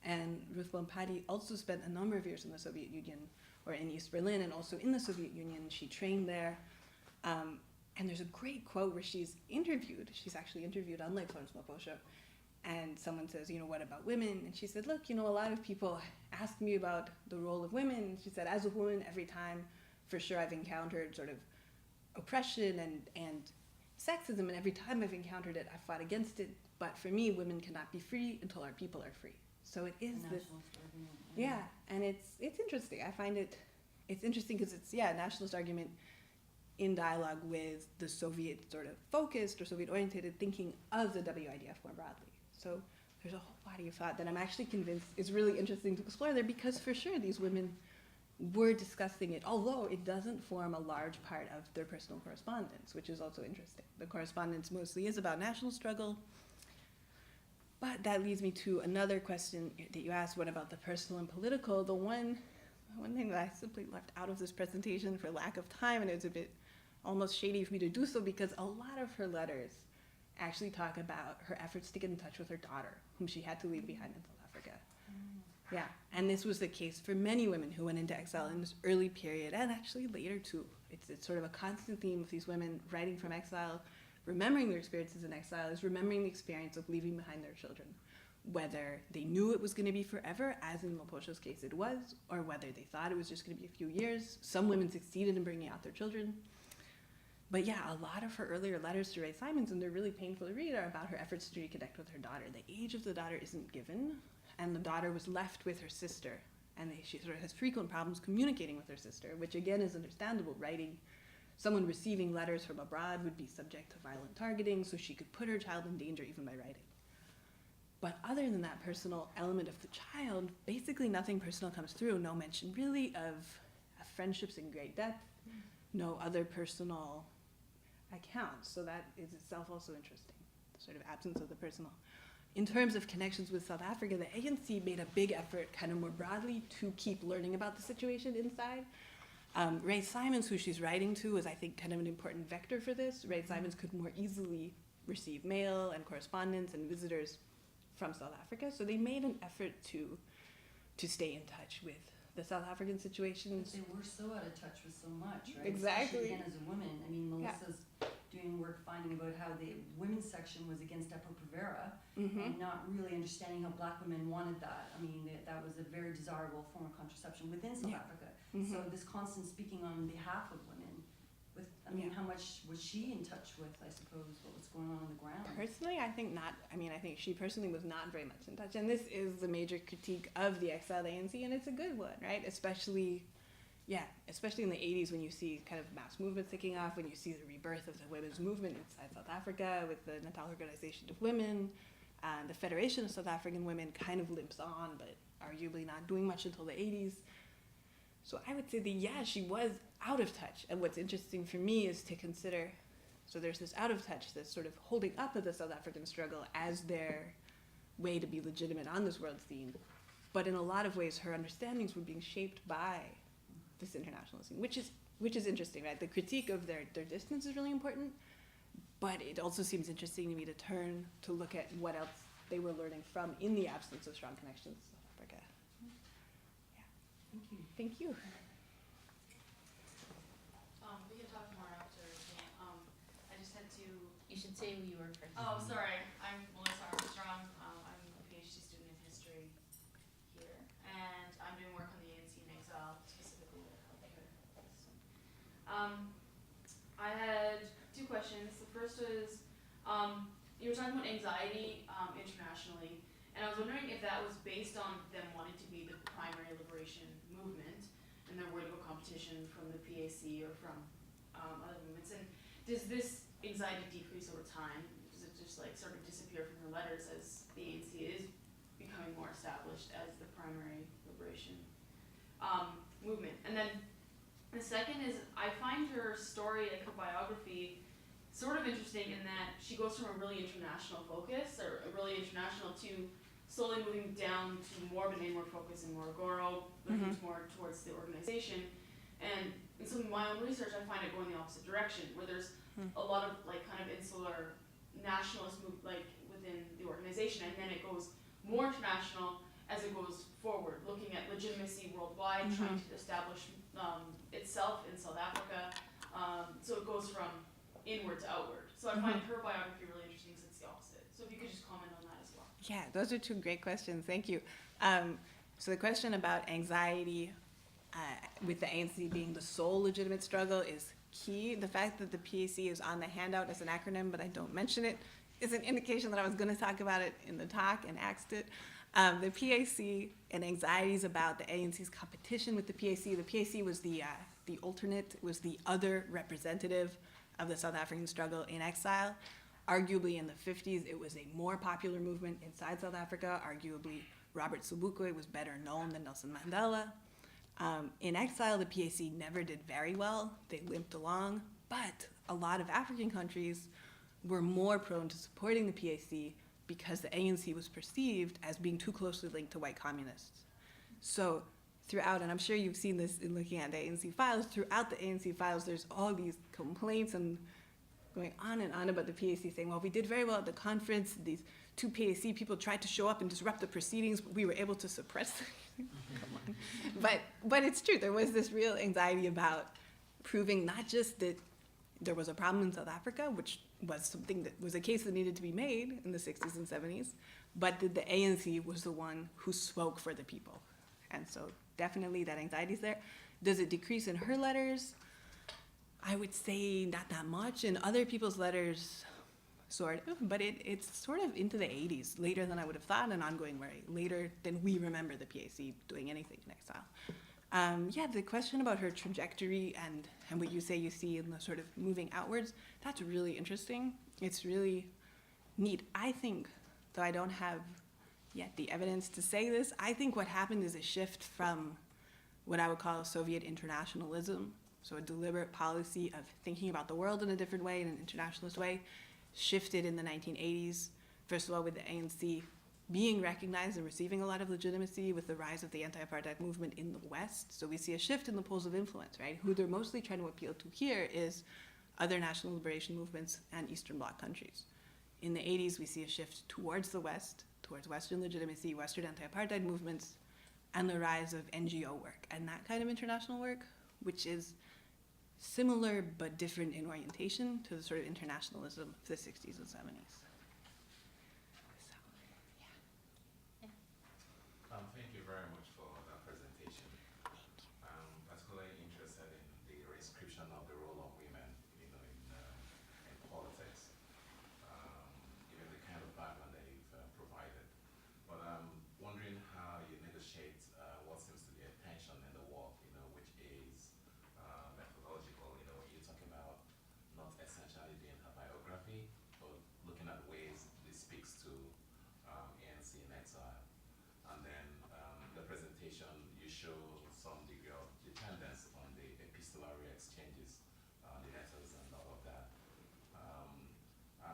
And Ruth Lampati also spent a number of years in the Soviet Union, or in East Berlin, and also in the Soviet Union. She trained there. And there's a great quote where she's interviewed. She's actually interviewed, unlike Florence Pomposcio. And someone says, what about women? And she said, look, a lot of people ask me about the role of women. And she said, as a woman, every time, for sure, I've encountered sort of oppression and sexism. And every time I've encountered it, I've fought against it. But for me, women cannot be free until our people are free. So it is this, yeah, and it's interesting. I find it's interesting because it's, a nationalist argument in dialogue with the Soviet sort of focused or Soviet-oriented thinking of the WIDF more broadly. So there's a whole body of thought that I'm actually convinced is really interesting to explore there, because for sure these women were discussing it, although it doesn't form a large part of their personal correspondence, which is also interesting. The correspondence mostly is about national struggle. But that leads me to another question that you asked, what about the personal and political? The one thing that I simply left out of this presentation for lack of time, and it was a bit almost shady of me to do so, because a lot of her letters actually talk about her efforts to get in touch with her daughter, whom she had to leave behind in South Africa. Yeah, and this was the case for many women who went into exile in this early period, and actually later too. It's sort of a constant theme of these women writing from exile, remembering their experiences in exile, is remembering the experience of leaving behind their children, whether they knew it was going to be forever, as in Pompoccio's case it was, or whether they thought it was just going to be a few years. Some women succeeded in bringing out their children. But yeah, a lot of her earlier letters to Ray Simons, and they're really painful to read, are about her efforts to reconnect with her daughter. The age of the daughter isn't given, and the daughter was left with her sister, and she sort of has frequent problems communicating with her sister, which again is understandable. Someone receiving letters from abroad would be subject to violent targeting, so she could put her child in danger even by writing. But other than that personal element of the child, basically nothing personal comes through. No mention really of friendships in great depth, no other personal accounts. So that is itself also interesting, the sort of absence of the personal. In terms of connections with South Africa, the ANC made a big effort kind of more broadly to keep learning about the situation inside. Ray Simons, who she's writing to, is I think kind of an important vector for this. Ray Simons could more easily receive mail and correspondence and visitors from South Africa, so they made an effort to stay in touch with the South African situation. They were so out of touch with so much, right? Exactly. Especially again as a woman. I mean, Melissa's doing work finding about how the women's section was against Depo-Provera and not really understanding how black women wanted that. I mean, that was a very desirable form of contraception within South Africa. So this constant speaking on behalf of women, how much was she in touch with, I suppose, what was going on the ground? Personally, I think not. I think she personally was not very much in touch. And this is the major critique of the exiled ANC, and it's a good one, right? Especially in the 80s, when you see kind of mass movements taking off, when you see the rebirth of the women's movement inside South Africa with the Natal Organization of Women, the Federation of South African Women kind of limps on, but arguably not doing much until the 80s. So I would say she was out of touch. And what's interesting for me is to consider, so there's this out of touch, this sort of holding up of the South African struggle as their way to be legitimate on this world scene. But in a lot of ways, her understandings were being shaped by this international scene, which is interesting, right? The critique of their distance is really important, but it also seems interesting to me to turn to look at what else they were learning from in the absence of strong connections to South Africa. Thank you. Thank you. We can talk more after. I just had to. You should say who you work for. Oh, sorry. I'm Melissa Armstrong. I'm a PhD student in history here, and I'm doing work on the ANC in exile, specifically with healthcare. I had two questions. The first was, you were talking about anxiety internationally, and I was wondering if that was based on them wanting to be the primary liberation movement, and they're worried about competition from the PAC or from other movements. And does this anxiety decrease over time? Does it just sort of disappear from her letters as the ANC is becoming more established as the primary liberation movement? And then the second is, I find her story, her biography, sort of interesting in that she goes from a really international focus, or a really international, to slowly moving down to more of an inward focus in Morogoro, looking more towards the organization. And in some of my own research, I find it going the opposite direction, where there's a lot of like kind of insular nationalist move like within the organization, and then it goes more international as it goes forward, looking at legitimacy worldwide, trying to establish itself in South Africa. So it goes from inward to outward. So I find her biography really interesting because it's the opposite. So if you could just comment on that as well. Yeah, those are two great questions. Thank you. So the question about anxiety with the ANC being the sole legitimate struggle is key. The fact that the PAC is on the handout as an acronym, but I don't mention it, is an indication that I was going to talk about it in the talk and axed it. The PAC and anxieties about the ANC's competition with the PAC. The PAC was the alternate, was the other representative of the South African struggle in exile. Arguably in the 50s, it was a more popular movement inside South Africa. Arguably, Robert Sobukwe was better known than Nelson Mandela. In exile, the PAC never did very well. They limped along, but a lot of African countries were more prone to supporting the PAC because the ANC was perceived as being too closely linked to white communists. So throughout, and I'm sure you've seen this in looking at the ANC files, throughout the ANC files, there's all these complaints and going on and on about the PAC saying, well, we did very well at the conference. These two PAC people tried to show up and disrupt the proceedings, but we were able to suppress them. Come on. But it's true. There was this real anxiety about proving not just that there was a problem in South Africa, which was something that was a case that needed to be made in the 60s and 70s, but that the ANC was the one who spoke for the people. And so definitely that anxiety is there. Does it decrease in her letters? I would say not that much. In other people's letters, sort of, but it's sort of into the 80s, later than I would have thought, and ongoing way, later than we remember the PAC doing anything in exile. Yeah, the question about her trajectory and what you say you see in the sort of moving outwards, that's really interesting. It's really neat. I think, though I don't have yet the evidence to say this, I think what happened is a shift from what I would call Soviet internationalism, so a deliberate policy of thinking about the world in a different way, in an internationalist way, shifted in the 1980s, first of all with the ANC being recognized and receiving a lot of legitimacy with the rise of the anti-apartheid movement in the West. So we see a shift in the poles of influence, right? Who they're mostly trying to appeal to here is other national liberation movements and Eastern Bloc countries. In the 80s, we see a shift towards the West, towards Western legitimacy, Western anti-apartheid movements, and the rise of NGO work and that kind of international work, which is similar but different in orientation to the sort of internationalism of the 60s and 70s. Thank you very much for that presentation. I'm particularly interested in the description of the role of women, in politics, given the kind of background that you've provided. But I'm wondering how you negotiate what seems to be a tension in the work, which is methodological. You're talking about not essentially being a biography, but looking at ways this speaks to ANC in exile. And then the presentation, you show some degree of dependence on the epistolary exchanges, the letters and all of that.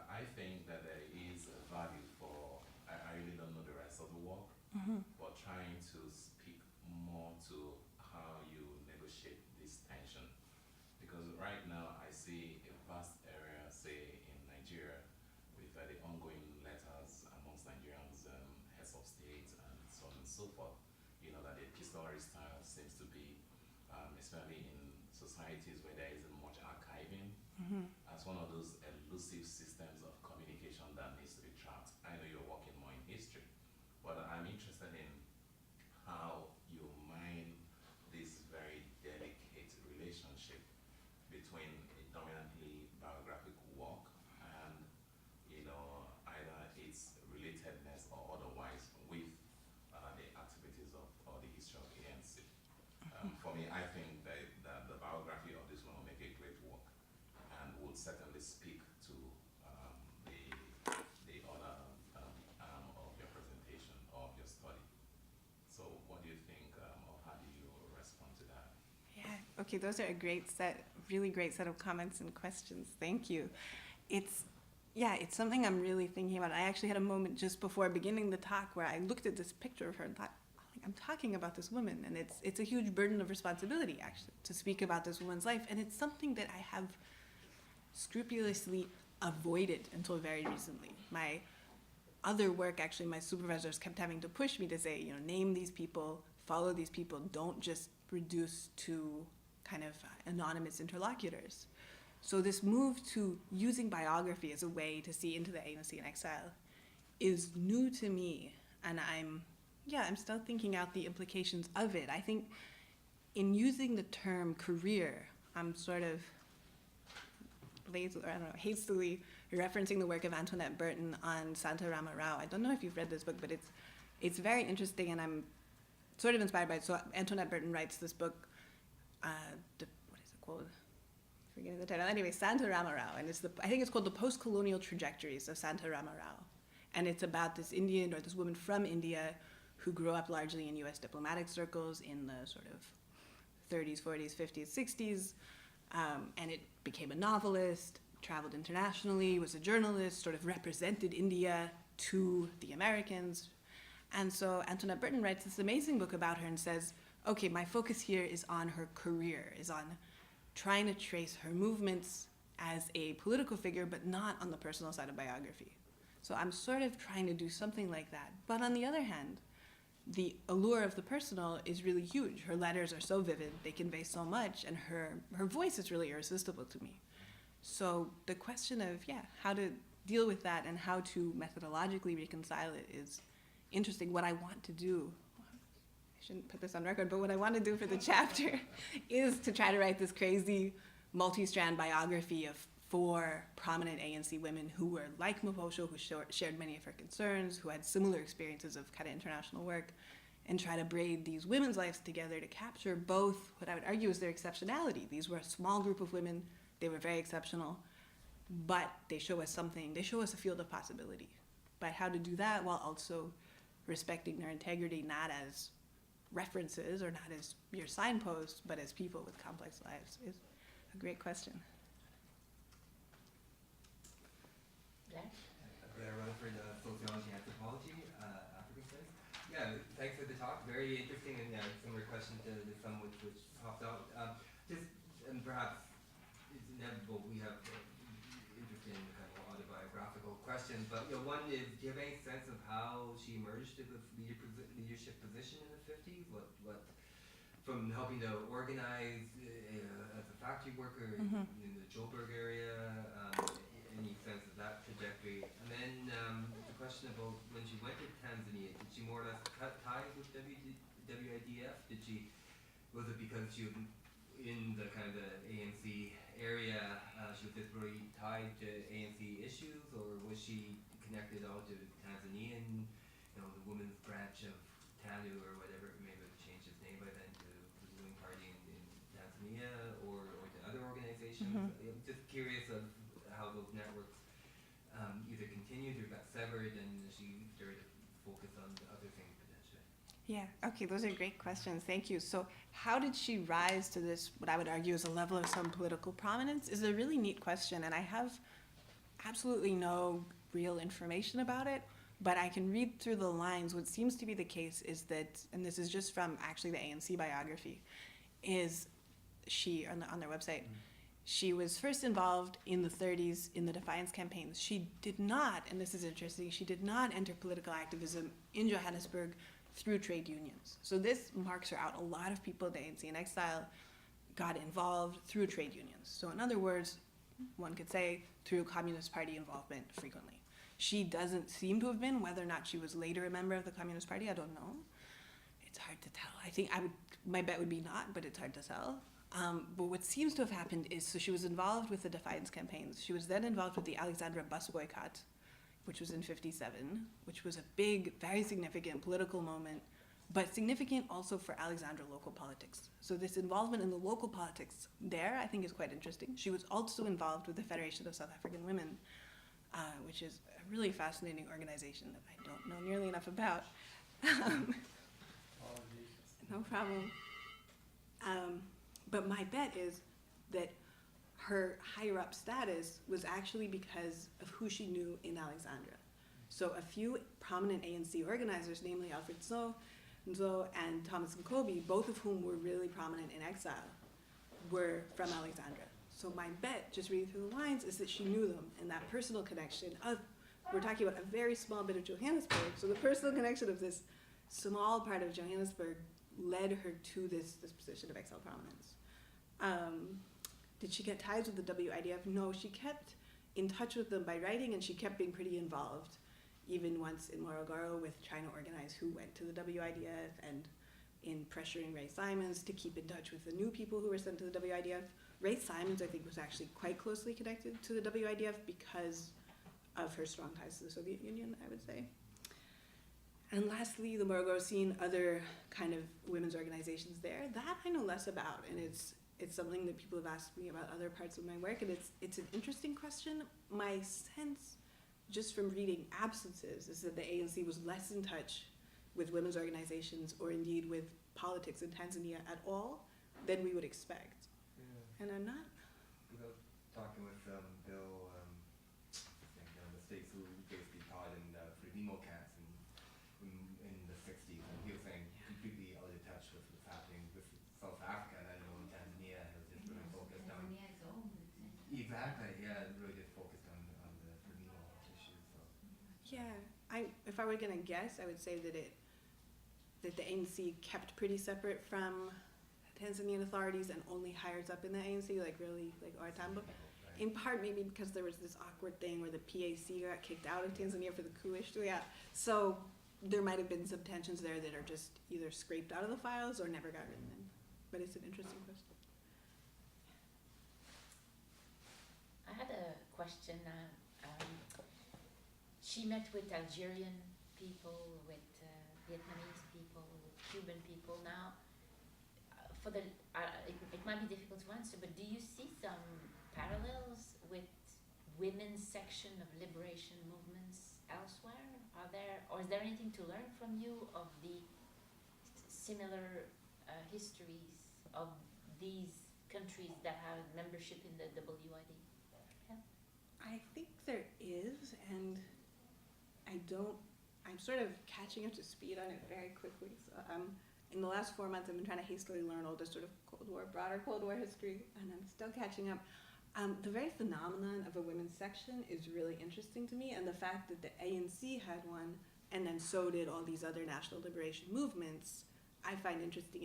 I think that there is a value for, I really don't know the rest of the work, but trying to speak more to how you negotiate this tension. Because right now I see a vast area, say in Nigeria, with the ongoing letters amongst Nigerians, heads of state and so on and so forth, that the epistolary style seems to be, especially in societies where there isn't much archiving, as one of those elusive systems of communication that needs to be tracked. I know you're working more in history, but I'm interested in how you mine this very delicate relationship between a dominantly biographic work and, either its relatedness or otherwise with the activities of or the history of ANC. For me, I think that the biography of this one will make a great work and would certainly speak to the other arm of your presentation or of your study. So what do you think, or how do you respond to that? Yeah, okay, those are a really great set of comments and questions. Thank you. It's something I'm really thinking about. I actually had a moment just before beginning the talk where I looked at this picture of her and thought, I'm talking about this woman, and it's a huge burden of responsibility, actually, to speak about this woman's life. And it's something that I have scrupulously avoided until very recently. My other work, actually, my supervisors kept having to push me to say, you know, name these people, follow these people, don't just reduce to kind of anonymous interlocutors. So this move to using biography as a way to see into the ANC in exile is new to me, and I'm still thinking out the implications of it. I think in using the term career, I'm sort of hastily referencing the work of Antoinette Burton on Santa Rama Rao. I don't know if you've read this book, but it's very interesting, and I'm sort of inspired by it. So Antoinette Burton writes this book, what is it called? Forgetting the title. Anyway, Santa Rama Rao, and I think it's called The Post-Colonial Trajectories of Santa Rama Rao. And it's about this Indian, or this woman from India, who grew up largely in US diplomatic circles in the sort of 30s, 40s, 50s, 60s, and it became a novelist, traveled internationally, was a journalist, sort of represented India to the Americans. And so Antoinette Burton writes this amazing book about her and says, okay, my focus here is on her career, is on trying to trace her movements as a political figure, but not on the personal side of biography. So I'm sort of trying to do something like that. But on the other hand, the allure of the personal is really huge. Her letters are so vivid, they convey so much, and her voice is really irresistible to me. So the question of, how to deal with that and how to methodologically reconcile it is interesting. What I want to do, I shouldn't put this on record, but what I want to do for the chapter is to try to write this crazy multi-strand biography of 4 prominent ANC women who were like Mposho, who shared many of her concerns, who had similar experiences of kind of international work, and try to braid these women's lives together to capture both what I would argue is their exceptionality. These were a small group of women, they were very exceptional, but they show us something, they show us a field of possibility. But how to do that while also respecting their integrity, not as references or not as your signposts, but as people with complex lives, is a great question. Blair Rutherford, Sociology and Anthropology, African Studies. Yeah, thanks for the talk. Very interesting, and similar question to some which popped out. And perhaps it's inevitable we have interesting kind of autobiographical questions, but one is, do you have any sense of how she emerged to this leadership position in the 50s? What from helping to organize as a factory worker in the Joburg area, any sense of that trajectory? And then the question about when she went to Tanzania, did she more or less cut ties with WIDF? Was it because she was in the kind of the ANC area, she was just really tied to ANC issues, or was she connected all to Tanzanian, the women's branch of TANU or whatever, maybe it changed its name by then to the ruling party in Tanzania, or to other organizations? I'm just curious of how those networks either continued or got severed, and she started to focus on other things potentially. Yeah, okay, those are great questions, thank you. So how did she rise to this, what I would argue is a level of some political prominence, is a really neat question, and I have absolutely no real information about it, but I can read through the lines. What seems to be the case is that, and this is just from actually the ANC biography, is she, on their website, she was first involved in the 30s in the defiance campaigns. She did not, and this is interesting, she did not enter political activism in Johannesburg through trade unions. So this marks her out. A lot of people at the ANC in exile got involved through trade unions. So in other words, one could say through Communist Party involvement frequently. She doesn't seem to have been. Whether or not she was later a member of the Communist Party, I don't know. It's hard to tell. I think my bet would be not, but it's hard to tell. But what seems to have happened is, so she was involved with the defiance campaigns. She was then involved with the Alexandra bus boycott, which was in '57, which was a big, very significant political moment, but significant also for Alexandra local politics. So this involvement in the local politics there, I think, is quite interesting. She was also involved with the Federation of South African Women, which is a really fascinating organization that I don't know nearly enough about. No problem. But my bet is that her higher up status was actually because of who she knew in Alexandra. So a few prominent ANC organizers, namely Alfred Nzo and Thomas Nkobi, both of whom were really prominent in exile, were from Alexandra. So my bet, just reading through the lines, is that she knew them, and that personal connection of, we're talking about a very small bit of Johannesburg, so the personal connection of this small part of Johannesburg led her to this position of exile prominence. Did she get ties with the WIDF? No, she kept in touch with them by writing, and she kept being pretty involved, even once in Morogoro with trying to organize who went to the WIDF and in pressuring Ray Simons to keep in touch with the new people who were sent to the WIDF. Ray Simons, I think, was actually quite closely connected to the WIDF because of her strong ties to the Soviet Union, I would say. And lastly, the Morogoro scene, other kind of women's organizations there, that I know less about, and it's something that people have asked me about other parts of my work, and it's an interesting question. My sense, just from reading absences, is that the ANC was less in touch with women's organizations or indeed with politics in Tanzania at all than we would expect. Yeah. And I'm not. Without talking with Bill, the States who basically taught in the Frelimo camps in the 60s, and he was saying completely out of touch with what's happening with South Africa, and I know in Tanzania has just really focused on. Exactly, yeah, really just focused on the Frelimo issue. So. Yeah, if I were gonna guess, I would say that the ANC kept pretty separate from Tanzanian authorities and only hires up in the ANC, like really, like Otambo. In part maybe because there was this awkward thing where the PAC got kicked out of Tanzania for the coup issue, yeah. So there might have been some tensions there that are just either scraped out of the files or never got written in. But it's an interesting question. I had a question. She met with Algerian people, with Vietnamese people, with Cuban people. Now, it might be difficult to answer, but do you see some parallels with women's section of liberation movements elsewhere? Or is there anything to learn from you of the similar histories of these countries that have membership in the WID? Yeah. I think there is, and I'm sort of catching up to speed on it very quickly. So in the last 4 months, I've been trying to hastily learn all this sort of broader Cold War history, and I'm still catching up. The very phenomenon of a women's section is really interesting to me, and the fact that the ANC had one, and then so did all these other national liberation movements, I find interesting.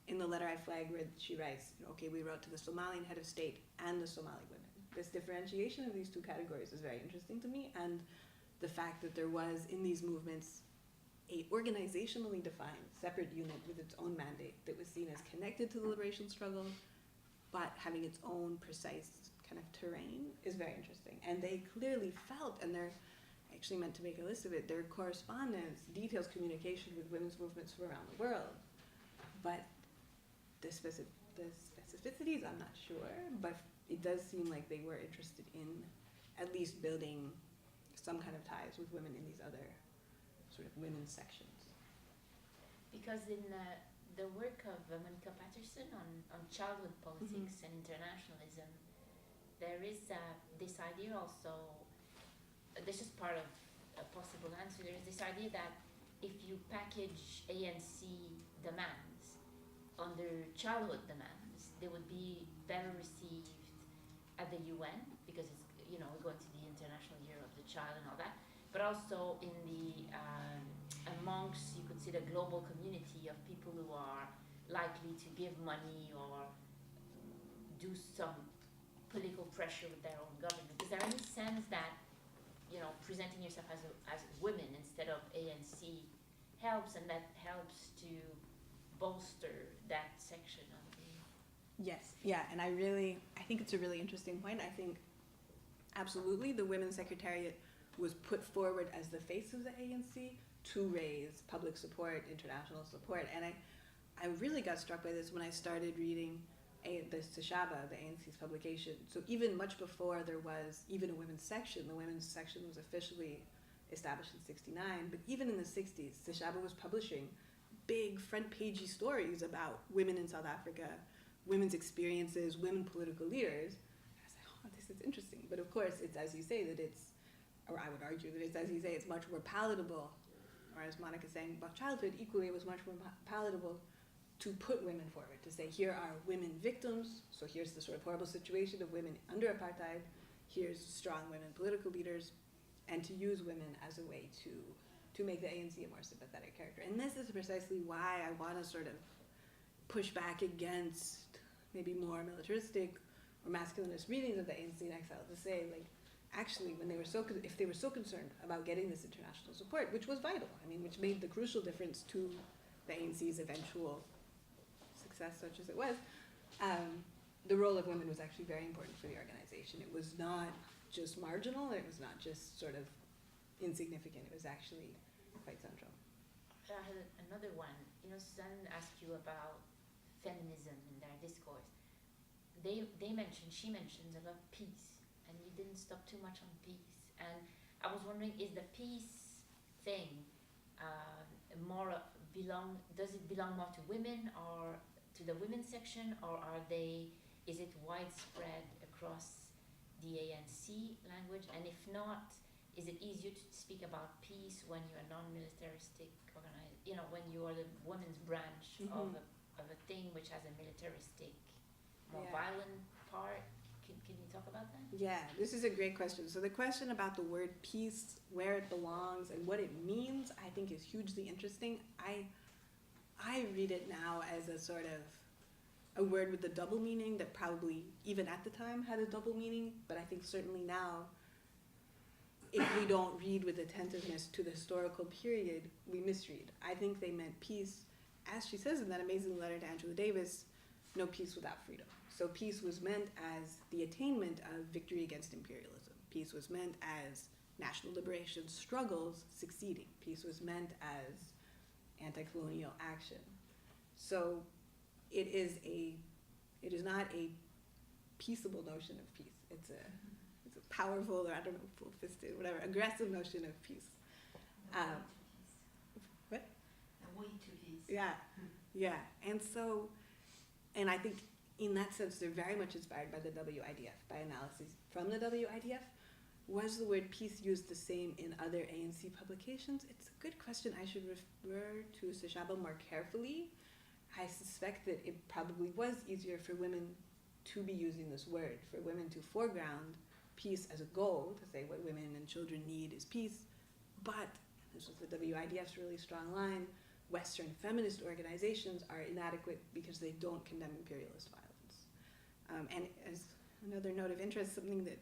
In the letter I flagged where she writes, okay, we wrote to the Somalian head of state and the Somali women. This differentiation of these two categories is very interesting to me, and the fact that there was, in these movements, a organizationally defined separate unit with its own mandate that was seen as connected to the liberation struggle, but having its own precise kind of terrain is very interesting. And they clearly felt, and they're actually meant to make a list of it, their correspondence details communication with women's movements from around the world. But the specificities, I'm not sure, but it does seem like they were interested in at least building some kind of ties with women in these other sort of women's sections. Because in the work of Monica Patterson on childhood politics and internationalism, there is this idea also, this is part of a possible answer, there is this idea that if you package ANC demands under childhood demands, they would be better received at the UN, because it's, we're going to the International Year of the Child and all that, but also in the amongst, you could see, the global community of people who are likely to give money or do some political pressure with their own government. Is there any sense that, presenting yourself as women instead of ANC helps, and that helps to bolster that section of the... Yes, yeah, and I think it's a really interesting point. I think absolutely the Women's Secretariat was put forward as the face of the ANC to raise public support, international support, and I really got struck by this when I started reading the Seshaba, the ANC's publication. So even much before there was even a women's section, the women's section was officially established in '69, but even in the 60s, Seshaba was publishing big front-pagey stories about women in South Africa, women's experiences, women political leaders. I was like, oh, this is interesting. But of course, it's as you say that it's, or I would argue that it's as you say, it's much more palatable, or as Monica's saying about childhood, equally it was much more palatable to put women forward, to say, here are women victims, so here's the sort of horrible situation of women under apartheid, here's strong women political leaders, and to use women as a way to make the ANC a more sympathetic character. And this is precisely why I want to sort of push back against maybe more militaristic or masculinist readings of the ANC in exile, to say, like, actually, when they were if they were so concerned about getting this international support, which was vital, I mean, which made the crucial difference to the ANC's eventual success, such as it was, the role of women was actually very important for the organization. It was not just marginal, it was not just sort of insignificant, it was actually quite central. I had another one. You know, Suzanne asked you about feminism in their discourse. She mentioned a lot of peace, and you didn't stop too much on peace. And I was wondering, is the peace thing does it belong more to women or to the women's section, or is it widespread across the ANC language? And if not, is it easier to speak about peace when you're a non-militaristic when you are the women's branch of a thing which has a militaristic, more violent part? Can you talk about that? Yeah, this is a great question. So the question about the word peace, where it belongs, and what it means, I think is hugely interesting. I read it now as a sort of a word with a double meaning that probably even at the time had a double meaning, but I think certainly now, if we don't read with attentiveness to the historical period, we misread. I think they meant peace, as she says in that amazing letter to Angela Davis, no peace without freedom. So peace was meant as the attainment of victory against imperialism. Peace was meant as national liberation struggles succeeding. Peace was meant as anti-colonial action. So it is not a peaceable notion of peace. It's a powerful, or I don't know, full-fisted, whatever, aggressive notion of peace. What? A way to peace. Yeah. And I think in that sense, they're very much inspired by the WIDF, by analyses from the WIDF. Was the word peace used the same in other ANC publications? It's a good question. I should refer to Seshaba more carefully. I suspect that it probably was easier for women to be using this word, for women to foreground peace as a goal, to say what women and children need is peace. But, this was the WIDF's really strong line, Western feminist organizations are inadequate because they don't condemn imperialist violence. And as another note of interest, something that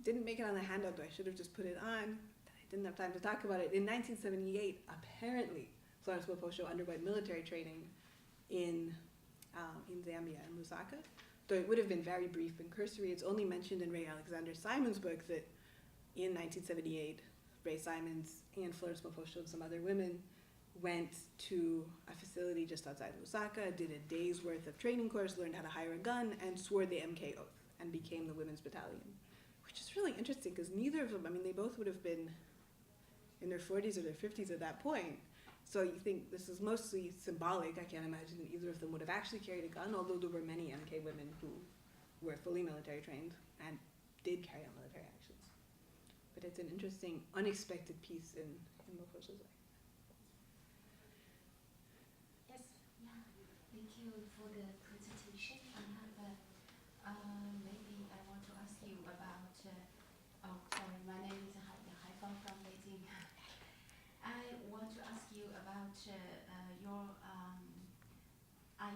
didn't make it on the handout, though I should have just put it on, I didn't have time to talk about it. In 1978, apparently, Florence Maposho underwent military training in Zambia, in Lusaka. Though it would have been very brief and cursory. It's only mentioned in Ray Alexander Simon's book that in 1978, Ray Simons and Florence Maposho and some other women went to a facility just outside Lusaka, did a day's worth of training course, learned how to hire a gun, and swore the MK oath and became the women's battalion. Which is really interesting because neither of them, I mean, they both would have been in their 40s or their 50s at that point. So you think this is mostly symbolic. I can't imagine that either of them would have actually carried a gun, although there were many MK women who were fully military trained and did carry out military actions. But it's an interesting, unexpected piece in Maposho's life. Yes. Yeah, thank you for the presentation. I have maybe I want to ask you about, my name is Haifang from Beijing. I want to ask you about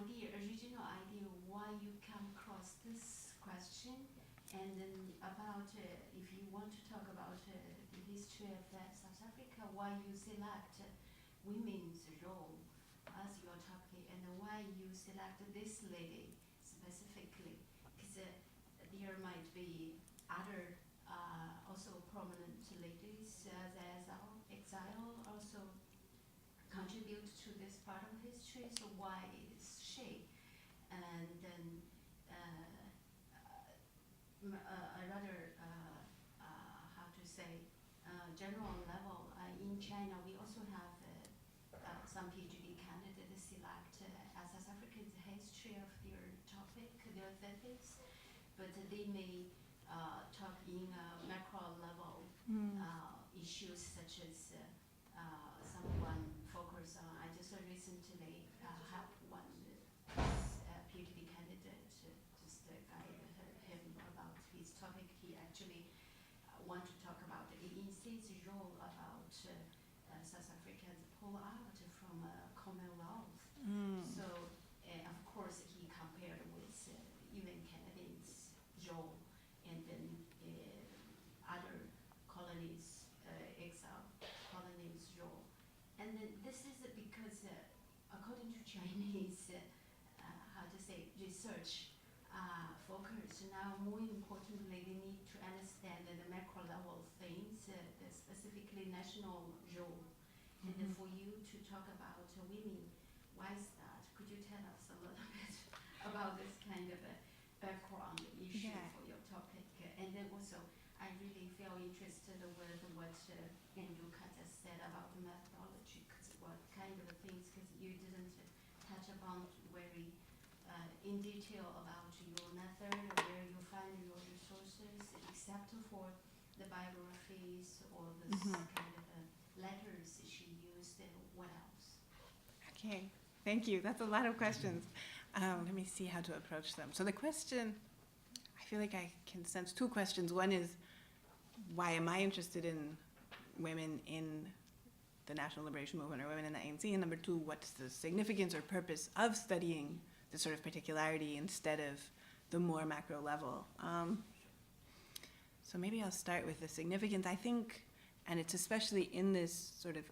your original idea, why you come across this question, and then about if you want to talk about the history of South Africa, why you select women's role as your topic, and why you select this lady specifically, because there might be other also prominent ladies as exile also contribute to this part of history, so why is she? And then a rather, how to say, general level, in China we also have some PhD candidates select as South African's history of their topic, their thesis, but they may talk in a macro level issues such as someone focus on. I just recently have one guide him about his topic. He actually want to talk about the ANC's role about South Africa's pull out from Commonwealth. So, of course, he compared with even Canadians' role and then other colonies, exile colonies' role. And then this is because, according to Chinese, how to say, research focus, now more importantly, they need to understand the macro level things, the specifically national role. And then for you to talk about women, why is that? Could you tell us a little bit about this kind of a background issue for your topic? And then also, I really feel interested with what Andrew just said about the methodology, because what kind of things, because you didn't touch upon very in detail about your method or where you find your resources, except for the biographies or this kind of letters she used. What else? Okay, thank you. That's a lot of questions. Let me see how to approach them. So the question, I feel like I can sense two questions. One is, why am I interested in women in the National Liberation Movement or women in the ANC? And number two, what's the significance or purpose of studying the sort of particularity instead of the more macro level? So maybe I'll start with the significance. I think, and it's especially in this sort of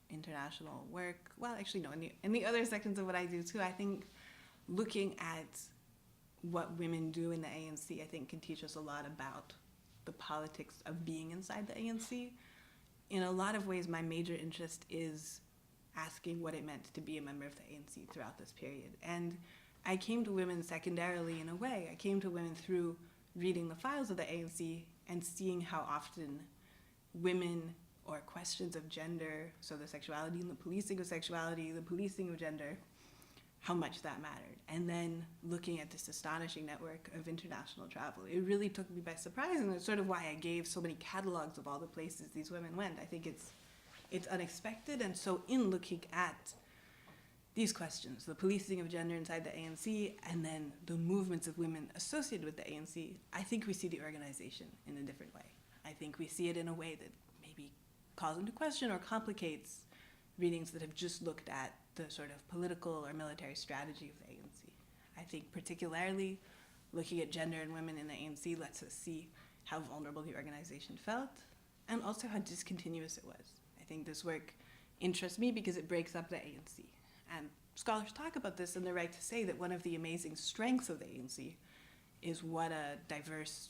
international work, well, actually no, in the other sections of what I do too, I think looking at what women do in the ANC, I think can teach us a lot about the politics of being inside the ANC. In a lot of ways, my major interest is asking what it meant to be a member of the ANC throughout this period. And I came to women secondarily in a way. I came to women through reading the files of the ANC and seeing how often women or questions of gender, so the sexuality and the policing of sexuality, the policing of gender, how much that mattered. And then looking at this astonishing network of international travel, it really took me by surprise, and it's sort of why I gave so many catalogs of all the places these women went. I think it's unexpected, and so in looking at these questions, the policing of gender inside the ANC, and then the movements of women associated with the ANC, I think we see the organization in a different way. I think we see it in a way that maybe calls into question or complicates readings that have just looked at the sort of political or military strategy of the ANC. I think particularly looking at gender and women in the ANC lets us see how vulnerable the organization felt and also how discontinuous it was. I think this work interests me because it breaks up the ANC. And scholars talk about this, and they're right to say that one of the amazing strengths of the ANC is what a diverse,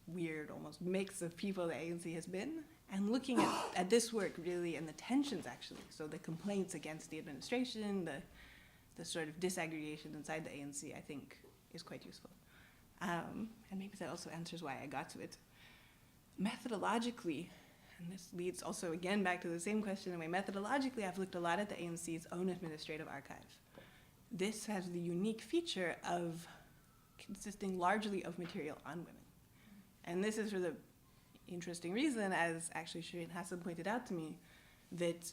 weird, almost mix of people the ANC has been. And looking at this work really, and the tensions actually, so the complaints against the administration, the sort of disaggregation inside the ANC, I think is quite useful. And maybe that also answers why I got to it. Methodologically, and this leads also again back to the same question in a way, methodologically I've looked a lot at the ANC's own administrative archive. This has the unique feature of consisting largely of material on women. And this is for the interesting reason, as actually Shireen Hassan pointed out to me, that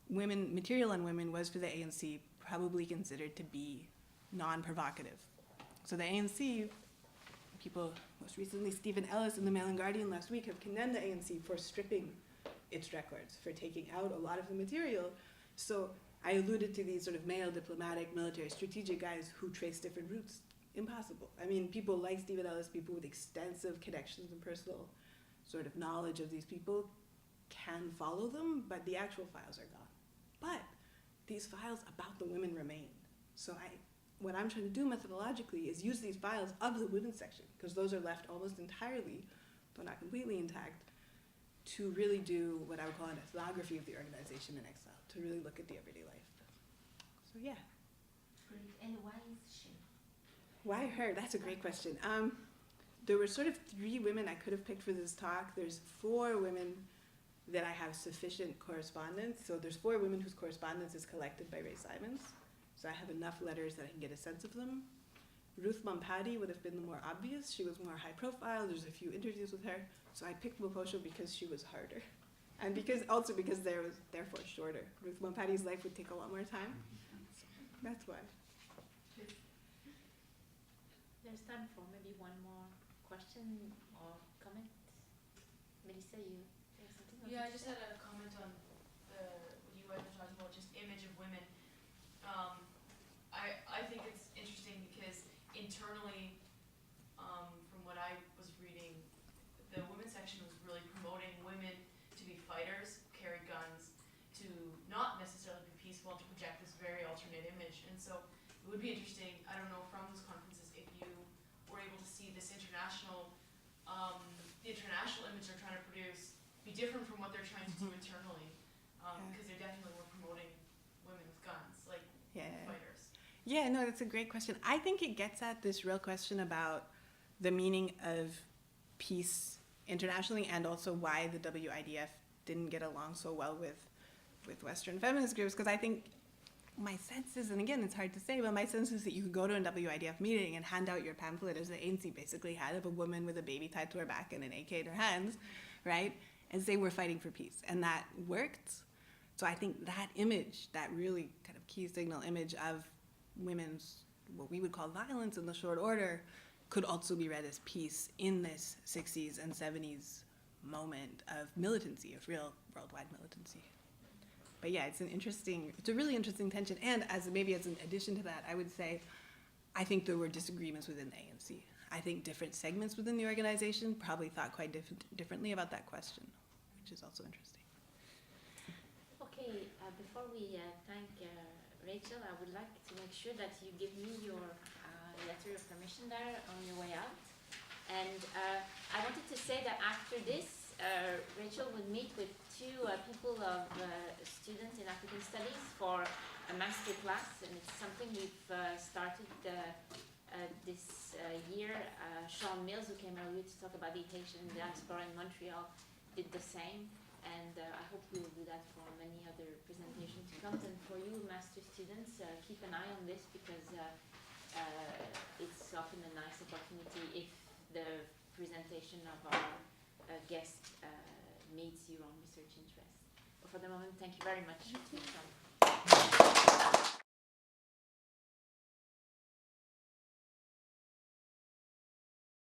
material on women was for the ANC probably considered to be non-provocative. So the ANC, people, most recently Stephen Ellis in the Mail and Guardian last week, have condemned the ANC for stripping its records, for taking out a lot of the material. So I alluded to these sort of male diplomatic, military, strategic guys who trace different routes. Impossible. I mean, people like Stephen Ellis, people with extensive connections and personal sort of knowledge of these people can follow them, but the actual files are gone. But these files about the women remain. So what I'm trying to do methodologically is use these files of the women's section, because those are left almost entirely, though not completely intact, to really do what I would call an ethnography of the organization in exile, to really look at the everyday life. So yeah. Great. And why is she? Why her? That's a great question. There were sort of 3 women I could have picked for this talk. There's 4 women that I have sufficient correspondence. So there's 4 women whose correspondence is collected by Ray Simons. So I have enough letters that I can get a sense of them. Ruth Mampati would have been the more obvious. She was more high profile. There's a few interviews with her. So I picked Mokosho because she was harder. And because there was therefore shorter. Ruth Mampati's life would take a lot more time. So that's why. There's time for maybe one more question or comment. Melissa, you have something? Yeah, I just had a comment on what you guys were talking about, just image of women. I think it's interesting because internally, from what I was reading, the women's section was really promoting women to be fighters, carry guns, to not necessarily be peaceful, and to project this very alternate image. And so it would be interesting, I don't know, from those conferences, if you were able to see this international, the international image they're trying to produce be different from what they're trying to do internally, because they definitely were promoting women with guns, like fighters. Yeah, no, that's a great question. I think it gets at this real question about the meaning of peace internationally, and also why the WIDF didn't get along so well with Western feminist groups, because I think my sense is, and again, it's hard to say, but my sense is that you could go to a WIDF meeting and hand out your pamphlet, as the ANC basically had, of a woman with a baby tied to her back and an AK in her hands, right? And say we're fighting for peace. And that worked. So I think that image, that really kind of key signal image of women's, what we would call violence in the short order, could also be read as peace in this 60s and 70s moment of militancy, of real worldwide militancy. But yeah, it's a really interesting tension. And maybe as an addition to that, I would say, I think there were disagreements within the ANC. I think different segments within the organization probably thought quite differently about that question, which is also interesting. Okay, before we thank Rachel, I would like to make sure that you give me your letter of permission there on your way out. And I wanted to say that after this, Rachel will meet with two people of students in African Studies for a master class, and it's something we've started this year. Sean Mills, who came earlier to talk about the Haitian diaspora in Montreal, did the same, and I hope we will do that for many other presentations to come. And for you master students, keep an eye on this, because it's often a nice opportunity if the presentation of our guest meets your own research interests. But for the moment, thank you very much to come.